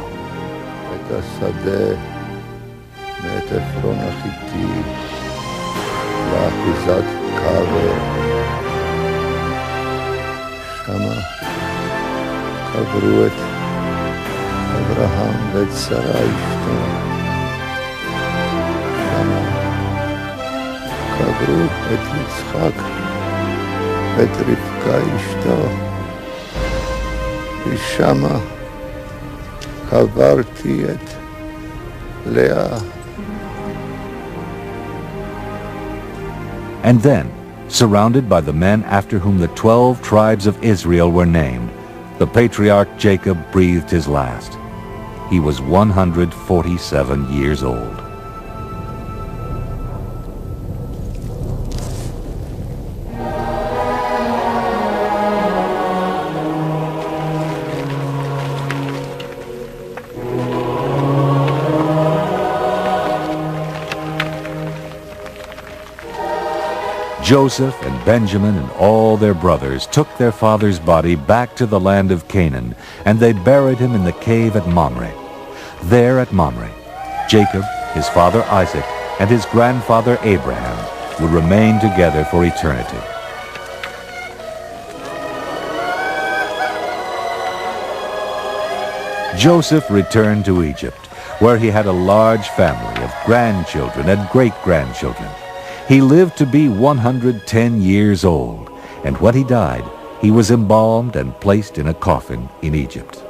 את רבקה אשתו, ושמה קברתי את לאה. And then, surrounded by the men after whom the 12 tribes of Israel were named, the patriarch Jacob breathed his last. He was 147 years old. Joseph and Benjamin and all their brothers took their father's body back to the land of Canaan, and they buried him in the cave at Mamre. There at Mamre, Jacob, his father Isaac, and his grandfather Abraham would remain together for eternity. Joseph returned to Egypt, where he had a large family of grandchildren and great-grandchildren. He lived to be 110 years old, and when he died, he was embalmed and placed in a coffin in Egypt.